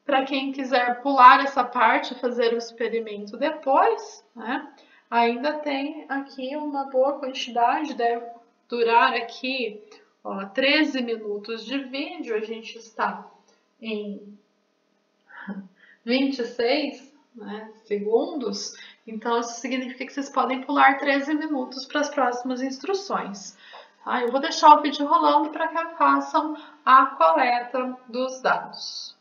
Para quem quiser pular essa parte e fazer o experimento depois, né, ainda tem aqui uma boa quantidade, deve durar aqui 13 minutos de vídeo, a gente está em 26, né, segundos, então isso significa que vocês podem pular 13 minutos para as próximas instruções. Tá? Eu vou deixar o vídeo rolando para que façam a coleta dos dados.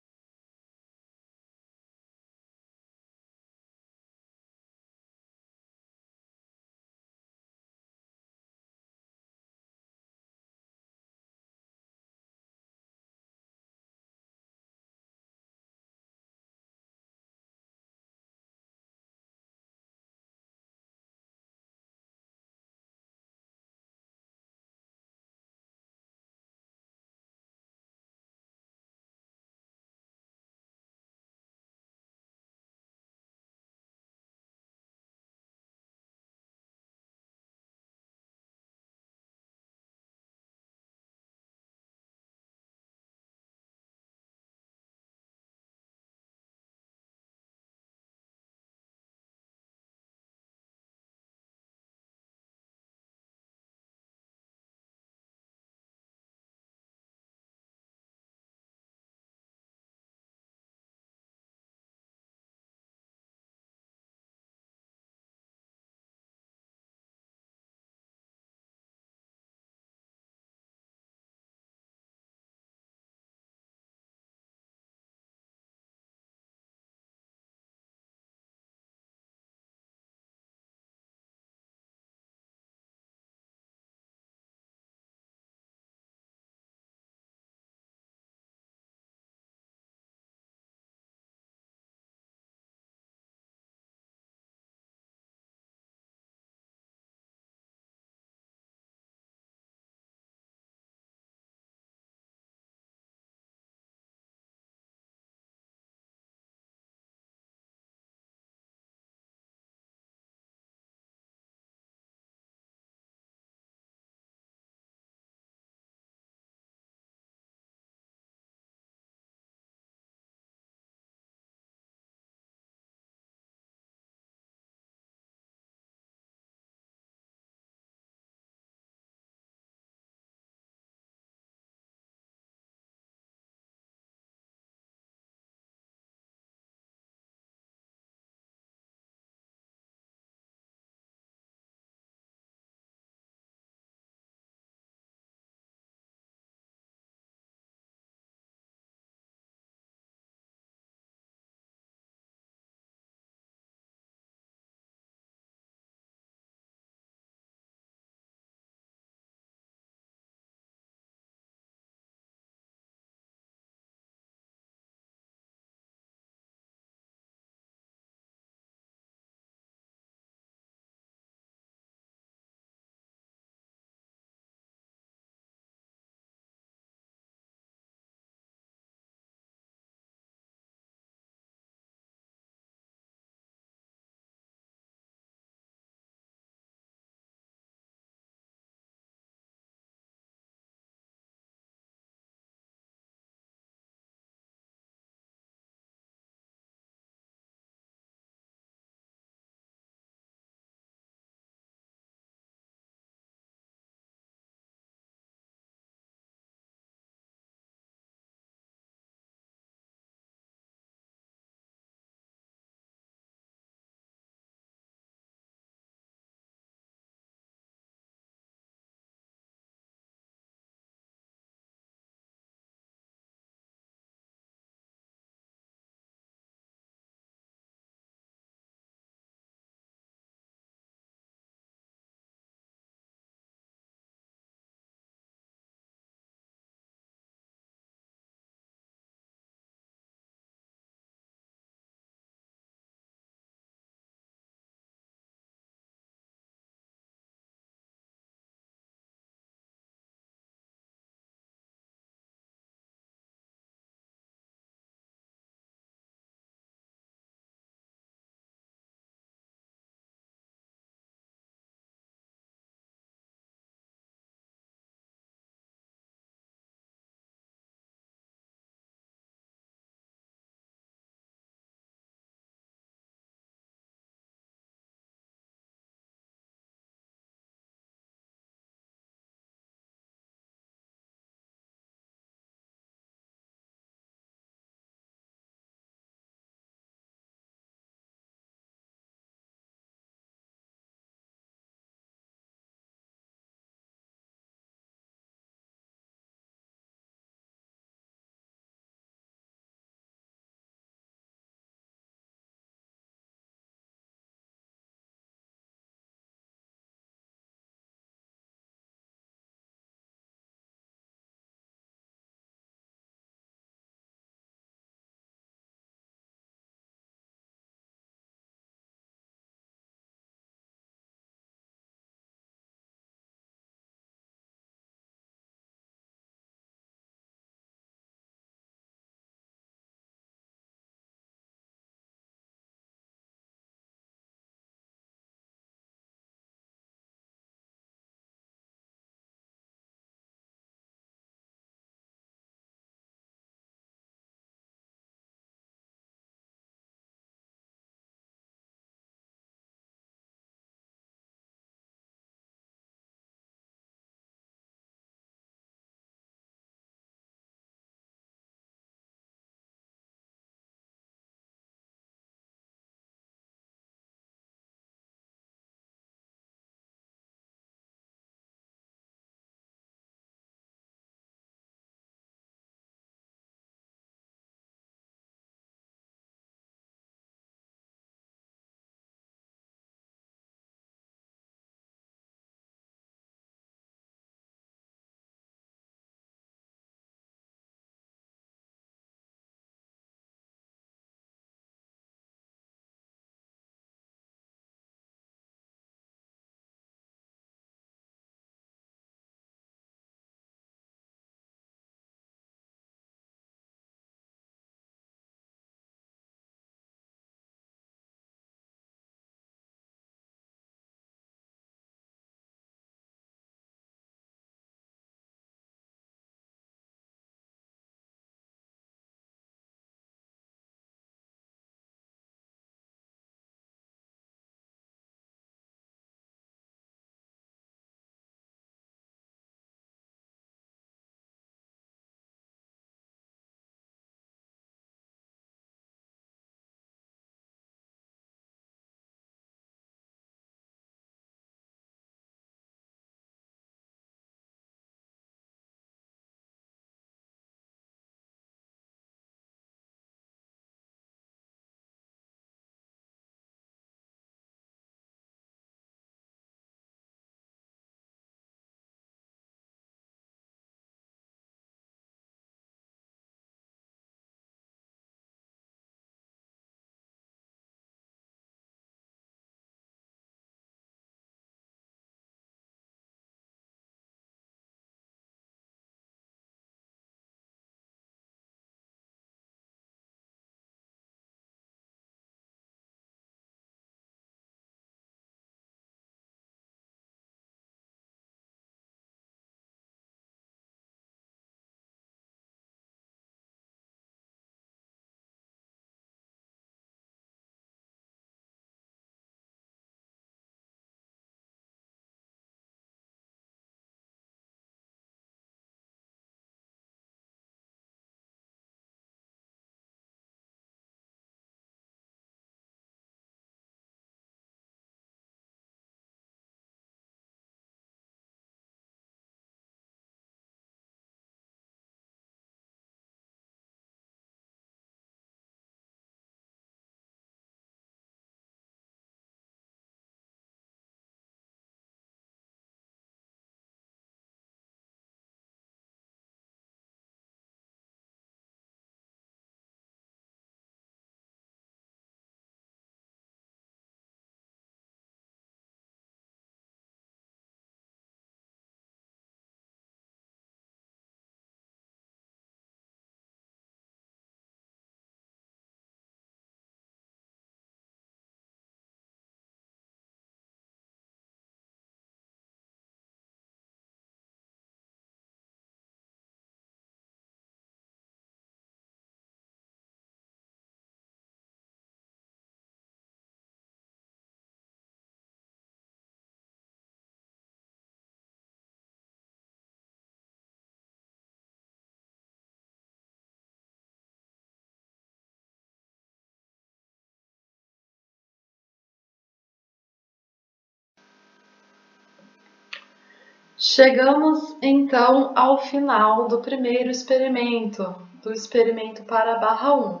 Chegamos então ao final do primeiro experimento, do experimento para a barra 1.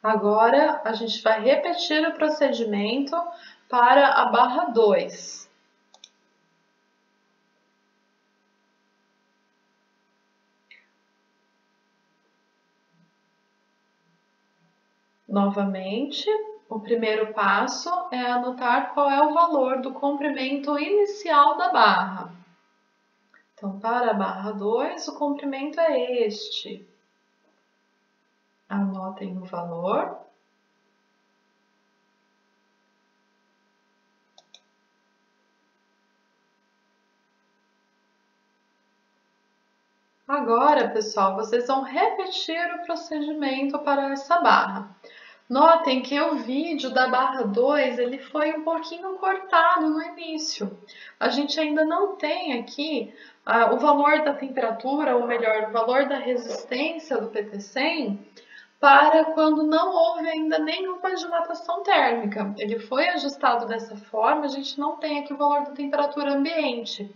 Agora a gente vai repetir o procedimento para a barra 2. Novamente, o primeiro passo é anotar qual é o valor do comprimento inicial da barra. Então, para a barra 2, o comprimento é este. Anotem o valor. Agora, pessoal, vocês vão repetir o procedimento para essa barra. Notem que o vídeo da barra 2 ele foi um pouquinho cortado no início. A gente ainda não tem aqui o valor da temperatura, ou melhor, o valor da resistência do PT100 para quando não houve ainda nenhuma dilatação térmica. Ele foi ajustado dessa forma, a gente não tem aqui o valor da temperatura ambiente.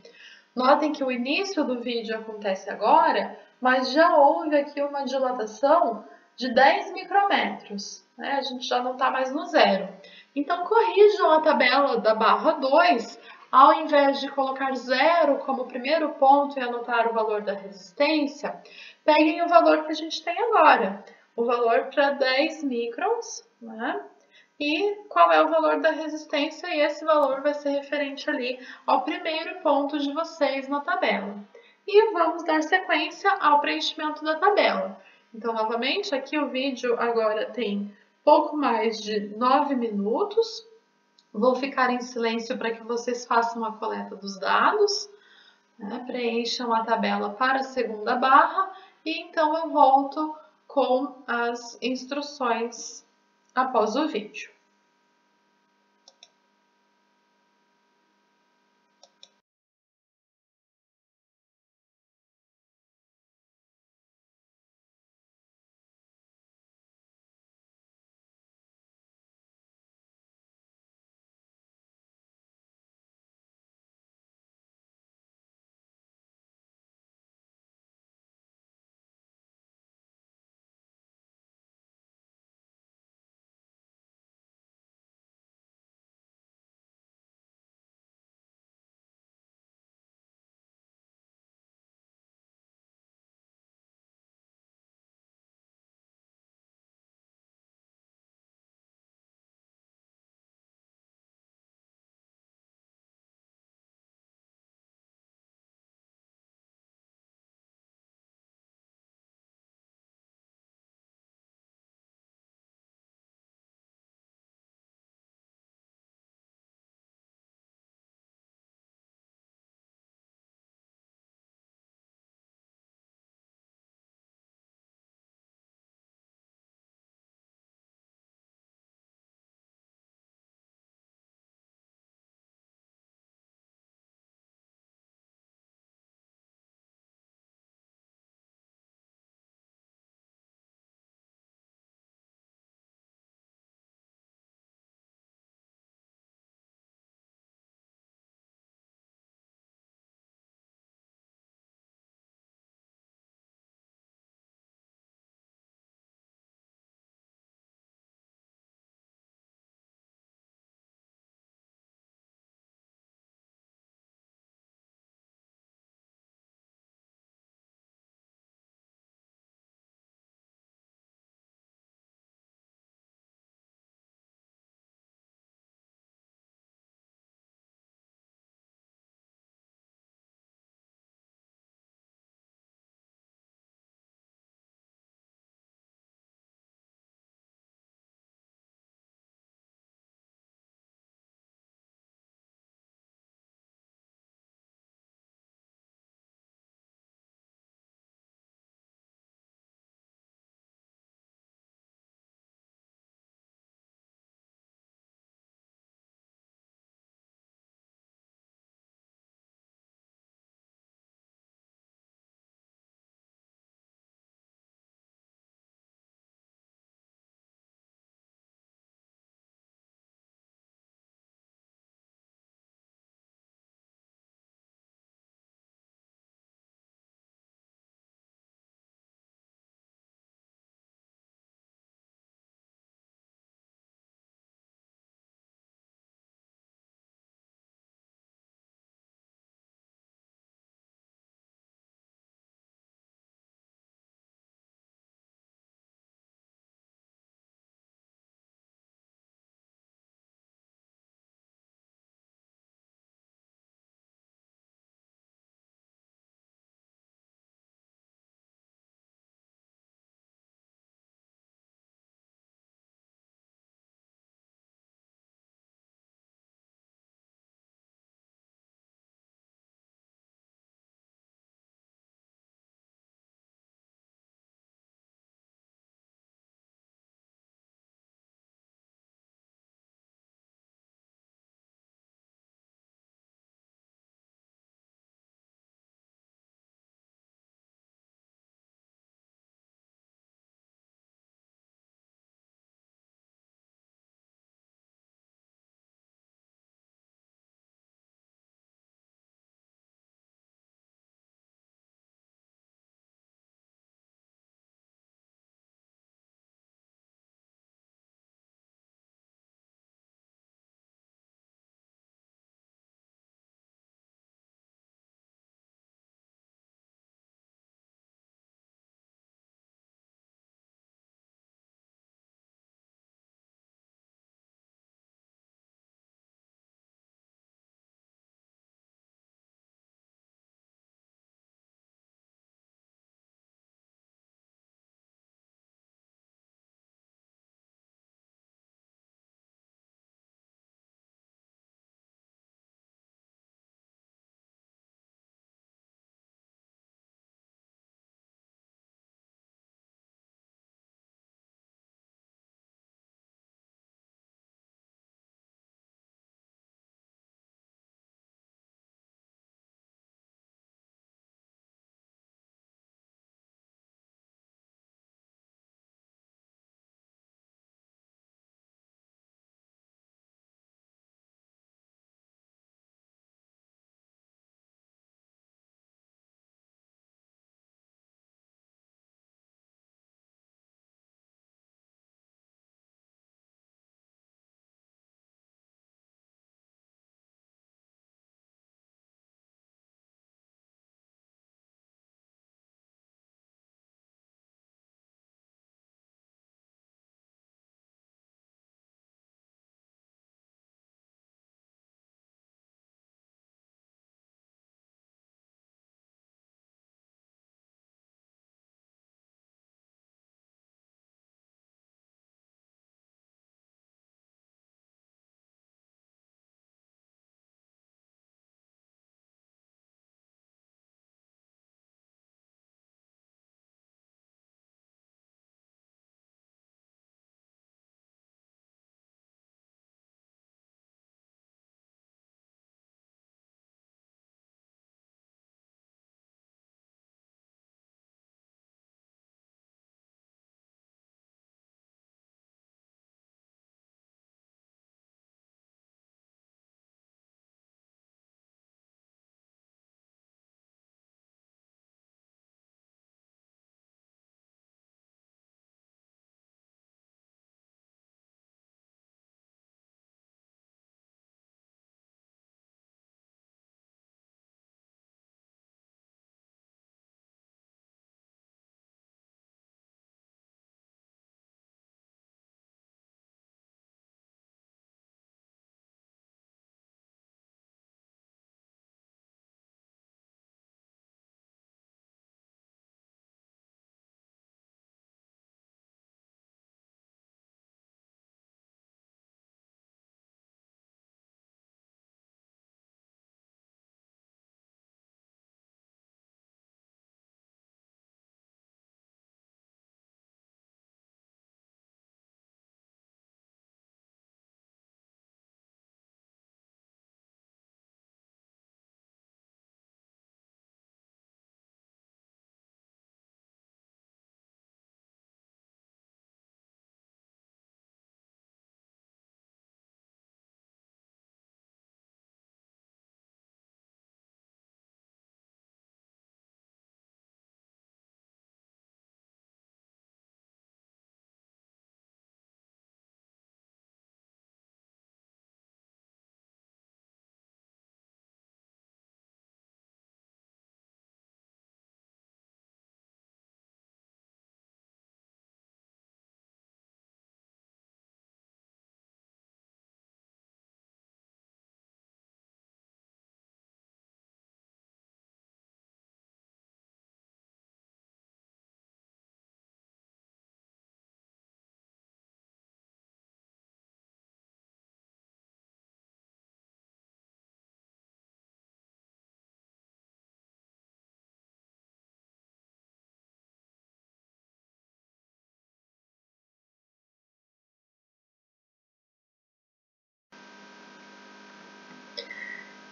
Notem que o início do vídeo acontece agora, mas já houve aqui uma dilatação de 10 micrômetros, né? A gente já não está mais no zero. Então, corrijam a tabela da barra 2, ao invés de colocar zero como primeiro ponto e anotar o valor da resistência, peguem o valor que a gente tem agora, o valor para 10 microns, né? E qual é o valor da resistência, e esse valor vai ser referente ali ao primeiro ponto de vocês na tabela. E vamos dar sequência ao preenchimento da tabela. Então, novamente, aqui o vídeo agora tem pouco mais de 9 minutos. Vou ficar em silêncio para que vocês façam a coleta dos dados, né? Preencham a tabela para a segunda barra e então eu volto com as instruções após o vídeo.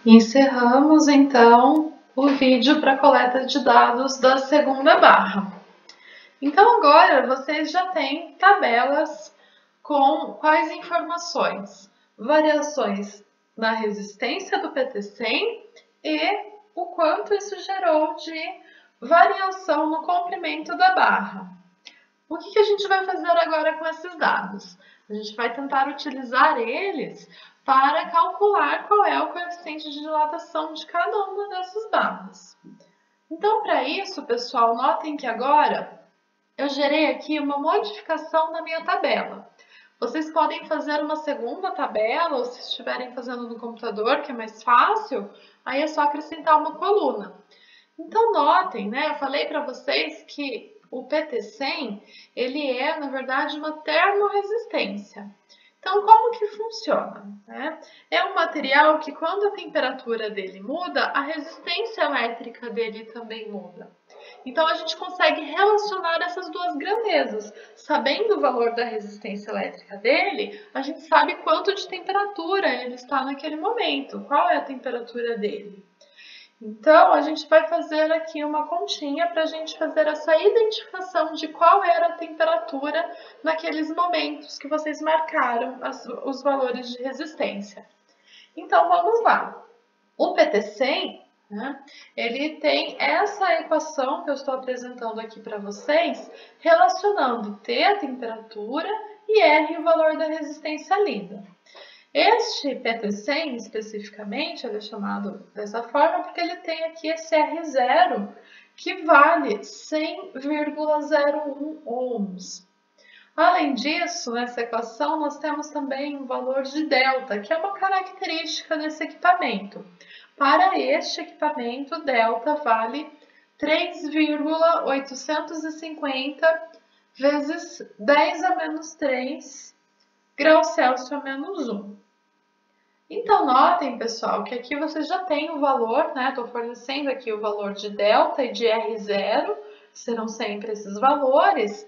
Encerramos então o vídeo para coleta de dados da segunda barra. Então agora vocês já têm tabelas com quais informações? Variações na resistência do PT100 e o quanto isso gerou de variação no comprimento da barra. O que a gente vai fazer agora com esses dados? A gente vai tentar utilizar eles para calcular qual é o coeficiente de dilatação de cada uma dessas barras. Então, para isso, pessoal, notem que agora eu gerei aqui uma modificação na minha tabela. Vocês podem fazer uma segunda tabela, ou se estiverem fazendo no computador, que é mais fácil, aí é só acrescentar uma coluna. Então, notem, né? Eu falei para vocês que o PT100, ele é, na verdade, uma termorresistência. Então, como que funciona? Né? É um material que, quando a temperatura dele muda, a resistência elétrica dele também muda. Então, a gente consegue relacionar essas duas grandezas. Sabendo o valor da resistência elétrica dele, a gente sabe quanto de temperatura ele está naquele momento, qual é a temperatura dele. Então, a gente vai fazer aqui uma continha para a gente fazer essa identificação de qual era a temperatura naqueles momentos que vocês marcaram os valores de resistência. Então, vamos lá. O PT100, né, ele tem essa equação que eu estou apresentando aqui para vocês, relacionando T, a temperatura, e R, o valor da resistência lida. Este PT100, especificamente, ele é chamado dessa forma porque ele tem aqui esse R0, que vale 100,01 ohms. Além disso, nessa equação, nós temos também um valor de delta, que é uma característica desse equipamento. Para este equipamento, delta vale 3,850 vezes 10 a menos 3 graus Celsius a menos 1. Então, notem, pessoal, que aqui vocês já têm o valor, né? Estou fornecendo aqui o valor de delta e de R0, serão sempre esses valores.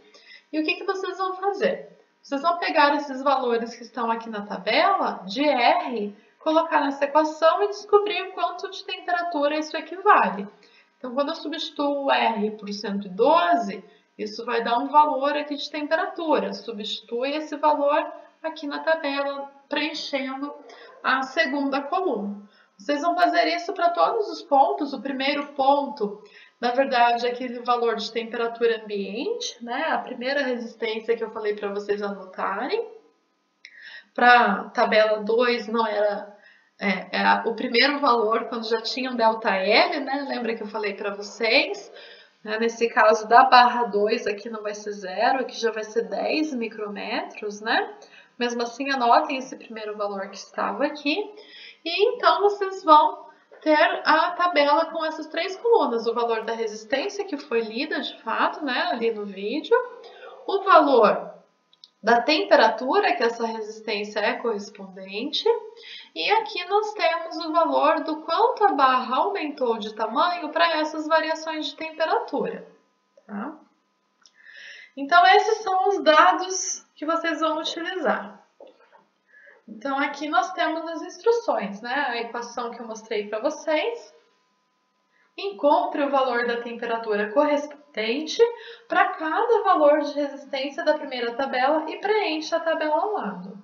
E o que vocês vão fazer? Vocês vão pegar esses valores que estão aqui na tabela de R, colocar nessa equação e descobrir quanto de temperatura isso equivale. Então, quando eu substituo o R por 112, isso vai dar um valor aqui de temperatura. Substitui esse valor aqui na tabela, preenchendo a segunda coluna. Vocês vão fazer isso para todos os pontos. O primeiro ponto, na verdade, é aquele valor de temperatura ambiente, né? A primeira resistência que eu falei para vocês anotarem. Para a tabela 2 não era o primeiro valor quando já tinha um ΔL, né? Lembra que eu falei para vocês? Nesse caso da barra 2 aqui não vai ser 0, aqui já vai ser 10 micrômetros, né? Mesmo assim, anotem esse primeiro valor que estava aqui. E então, vocês vão ter a tabela com essas três colunas. O valor da resistência, que foi lida de fato, né, ali no vídeo. O valor da temperatura, que essa resistência é correspondente. E aqui nós temos o valor do quanto a barra aumentou de tamanho para essas variações de temperatura. Tá? Então, esses são os dados que vocês vão utilizar. Então, aqui nós temos as instruções, né? A equação que eu mostrei para vocês. Encontre o valor da temperatura correspondente para cada valor de resistência da primeira tabela e preencha a tabela ao lado.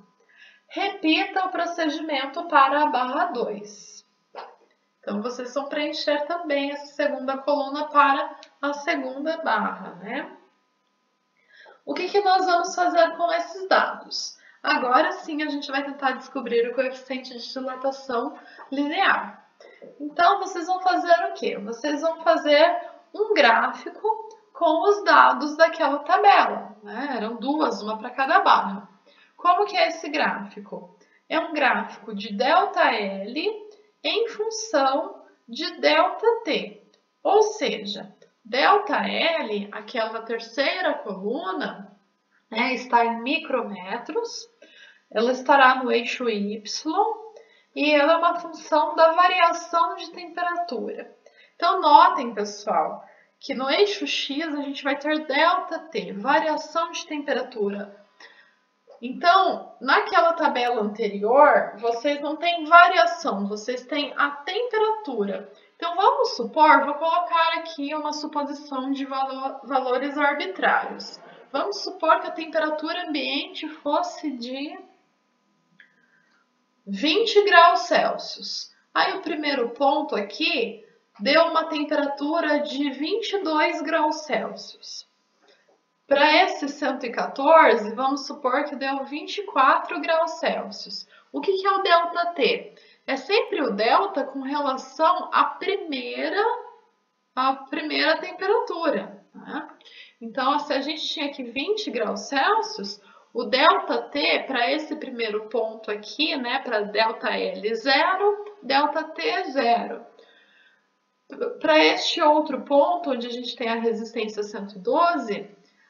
Repita o procedimento para a barra 2. Então, vocês vão preencher também essa segunda coluna para a segunda barra, né? O que nós vamos fazer com esses dados? Agora sim, a gente vai tentar descobrir o coeficiente de dilatação linear. Então, vocês vão fazer o quê? Vocês vão fazer um gráfico com os dados daquela tabela, né? Eram duas, uma para cada barra. Como que é esse gráfico? É um gráfico de ΔL em função de ΔT. Ou seja, ΔL, aquela terceira coluna, né, está em micrômetros, ela estará no eixo Y e ela é uma função da variação de temperatura. Então, notem, pessoal, que no eixo X a gente vai ter ΔT, variação de temperatura. Então, naquela tabela anterior, vocês não têm variação, vocês têm a temperatura. Então, vamos supor, vou colocar aqui uma suposição de valores arbitrários. Vamos supor que a temperatura ambiente fosse de 20 graus Celsius. Aí o primeiro ponto aqui deu uma temperatura de 22 graus Celsius. Para esse 114, vamos supor que deu 24 graus Celsius. O que é o ΔT? É sempre o delta com relação à primeira temperatura. Né? Então, se a gente tinha aqui 20 graus Celsius, o ΔT para esse primeiro ponto aqui, né, para ΔL 0, ΔT 0. Para este outro ponto, onde a gente tem a resistência 112,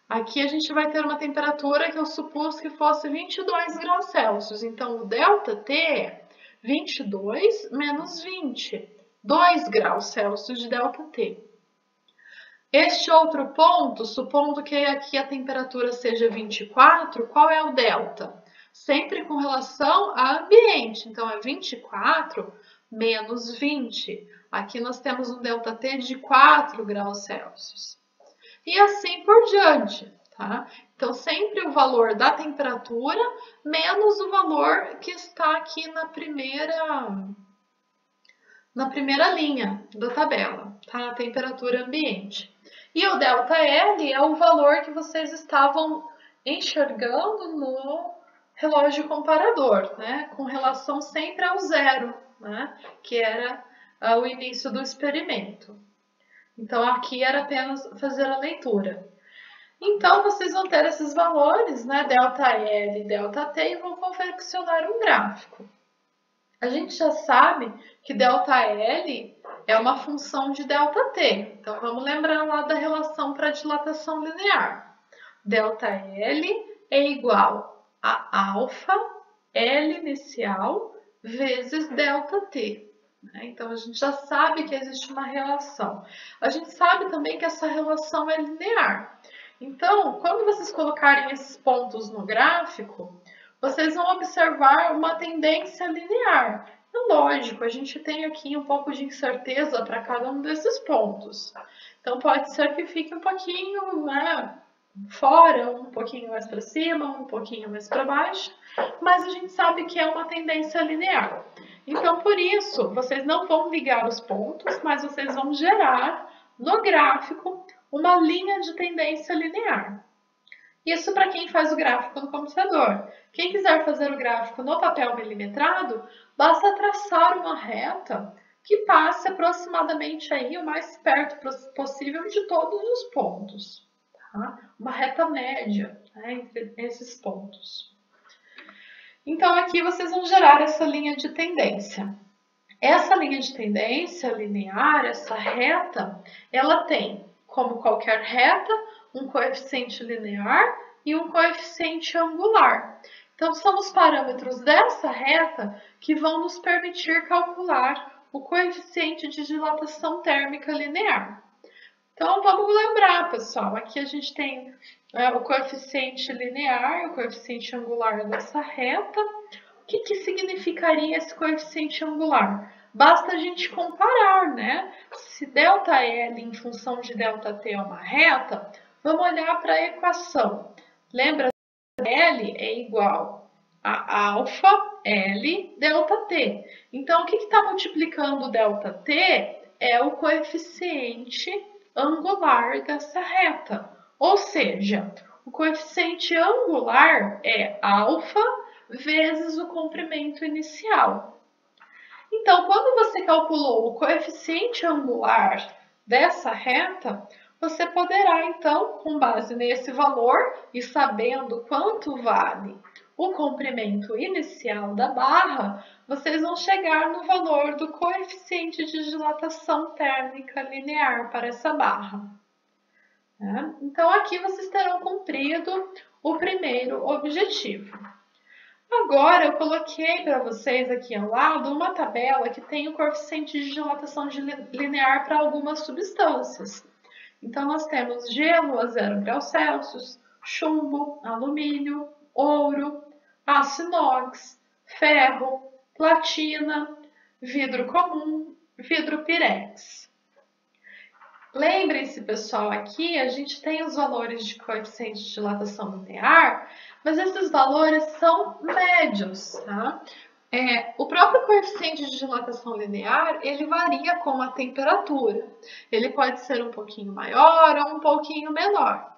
aqui a gente vai ter uma temperatura que eu supus que fosse 22 graus Celsius. Então, o ΔT é 22 menos 20, 2 graus Celsius de ΔT. Este outro ponto, supondo que aqui a temperatura seja 24, qual é o delta? Sempre com relação ao ambiente. Então, é 24 menos 20. Aqui nós temos um ΔT de 4 graus Celsius. E assim por diante, tá? Então, sempre o valor da temperatura menos o valor que está aqui na primeira linha da tabela, tá? A temperatura ambiente. E o ΔL é o valor que vocês estavam enxergando no relógio comparador, né? Com relação sempre ao zero, né? Que era o início do experimento. Então, aqui era apenas fazer a leitura. Então, vocês vão ter esses valores, né? ΔL e ΔT, e vão confeccionar um gráfico. A gente já sabe que ΔL é uma função de ΔT. Então, vamos lembrar lá da relação para dilatação linear. ΔL é igual a alfa L inicial vezes ΔT. Então, a gente já sabe que existe uma relação. A gente sabe também que essa relação é linear. Então, quando vocês colocarem esses pontos no gráfico, vocês vão observar uma tendência linear. É lógico, a gente tem aqui um pouco de incerteza para cada um desses pontos. Então, pode ser que fique um pouquinho, né, fora, um pouquinho mais para cima, um pouquinho mais para baixo, mas a gente sabe que é uma tendência linear. Então, por isso, vocês não vão ligar os pontos, mas vocês vão gerar no gráfico uma linha de tendência linear. Isso para quem faz o gráfico no computador. Quem quiser fazer o gráfico no papel milimetrado, basta traçar uma reta que passe aproximadamente aí o mais perto possível de todos os pontos. Tá? Uma reta média, né, entre esses pontos. Então, aqui vocês vão gerar essa linha de tendência. Essa linha de tendência linear, essa reta, ela tem, como qualquer reta, um coeficiente linear e um coeficiente angular. Então, são os parâmetros dessa reta que vão nos permitir calcular o coeficiente de dilatação térmica linear. Então, vamos lembrar, pessoal, aqui a gente tem o coeficiente linear e o coeficiente angular dessa reta. O que significaria esse coeficiente angular? Basta a gente comparar, né? Se ΔL em função de ΔT é uma reta, vamos olhar para a equação. Lembra que L é igual a alfa L ΔT. Então, o que está multiplicando o ΔT é o coeficiente angular dessa reta. Ou seja, o coeficiente angular é alfa vezes o comprimento inicial. Então, quando você calculou o coeficiente angular dessa reta, você poderá, então, com base nesse valor e sabendo quanto vale o comprimento inicial da barra, vocês vão chegar no valor do coeficiente de dilatação térmica linear para essa barra. Então, aqui vocês terão cumprido o primeiro objetivo. Agora, eu coloquei para vocês aqui ao lado uma tabela que tem o coeficiente de dilatação linear para algumas substâncias. Então, nós temos gelo a 0 graus Celsius, chumbo, alumínio, ouro, aço inox, ferro, platina, vidro comum, vidro pirex. Lembrem-se, pessoal, aqui a gente tem os valores de coeficiente de dilatação linear, mas esses valores são médios, tá? O próprio coeficiente de dilatação linear, ele varia com a temperatura. Ele pode ser um pouquinho maior ou um pouquinho menor.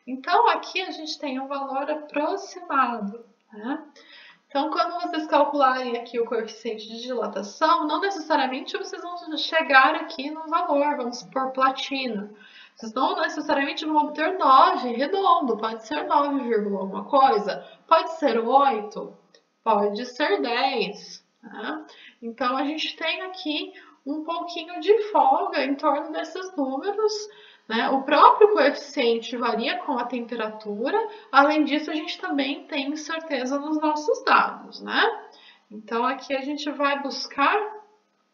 Então, aqui a gente tem um valor aproximado, né? Então, quando vocês calcularem aqui o coeficiente de dilatação, não necessariamente vocês vão chegar aqui no valor, vamos supor platina. Vocês não necessariamente vão obter 9 redondo, pode ser 9, alguma coisa, pode ser 8, pode ser 10. Tá? Então, a gente tem aqui um pouquinho de folga em torno desses números, né? O próprio coeficiente varia com a temperatura, além disso a gente também tem incerteza nos nossos dados, né? Então aqui a gente vai buscar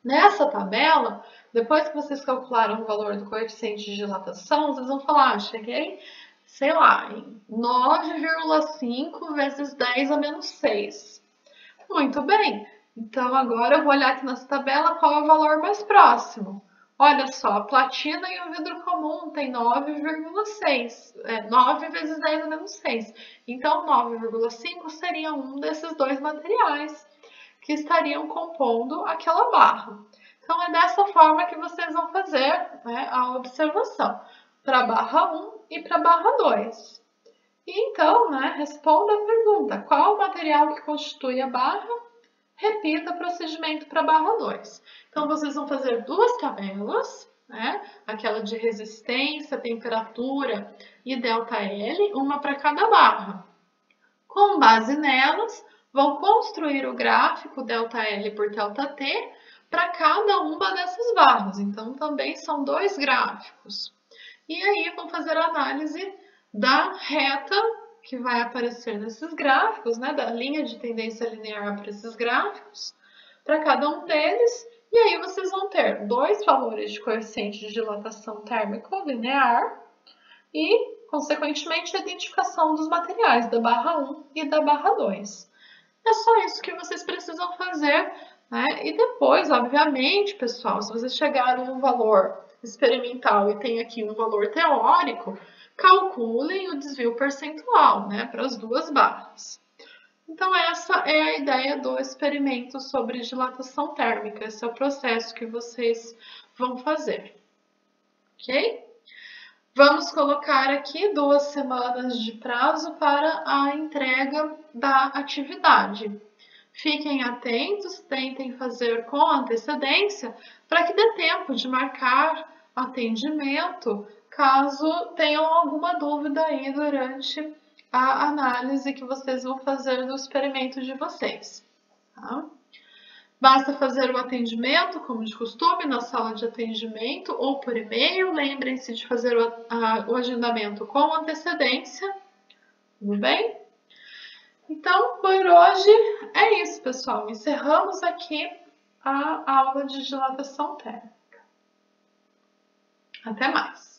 nessa tabela, depois que vocês calcularam o valor do coeficiente de dilatação, vocês vão falar, cheguei, sei lá, em 9,5 vezes 10 a menos 6. Muito bem, então agora eu vou olhar aqui nessa tabela qual é o valor mais próximo. Olha só, a platina e o vidro comum tem 9,6, 9 vezes 10 a menos 6. Então, 9,5 seria um desses dois materiais que estariam compondo aquela barra. Então, é dessa forma que vocês vão fazer, né, a observação para a barra 1 e para a barra 2. E então, né, responda a pergunta, qual o material que constitui a barra? Repita o procedimento para a barra 2. Então, vocês vão fazer duas tabelas, né? Aquela de resistência, temperatura e ΔL, uma para cada barra. Com base nelas, vão construir o gráfico ΔL por ΔT para cada uma dessas barras. Então, também são dois gráficos. E aí, vão fazer a análise da reta que vai aparecer nesses gráficos, né, da linha de tendência linear para esses gráficos, para cada um deles, e aí vocês vão ter dois valores de coeficiente de dilatação térmico linear e, consequentemente, a identificação dos materiais da barra 1 e da barra 2. É só isso que vocês precisam fazer, né? E depois, obviamente, pessoal, se vocês chegarem a um valor experimental e tem aqui um valor teórico, calculem o desvio percentual, né, para as duas barras. Então, essa é a ideia do experimento sobre dilatação térmica. Esse é o processo que vocês vão fazer, ok? Vamos colocar aqui 2 semanas de prazo para a entrega da atividade. Fiquem atentos, tentem fazer com antecedência para que dê tempo de marcar atendimento caso tenham alguma dúvida aí durante a análise que vocês vão fazer do experimento de vocês. Tá? Basta fazer o atendimento, como de costume, na sala de atendimento ou por e-mail. Lembrem-se de fazer o agendamento com antecedência. Tudo bem? Então, por hoje é isso, pessoal. Encerramos aqui a aula de dilatação térmica. Até mais!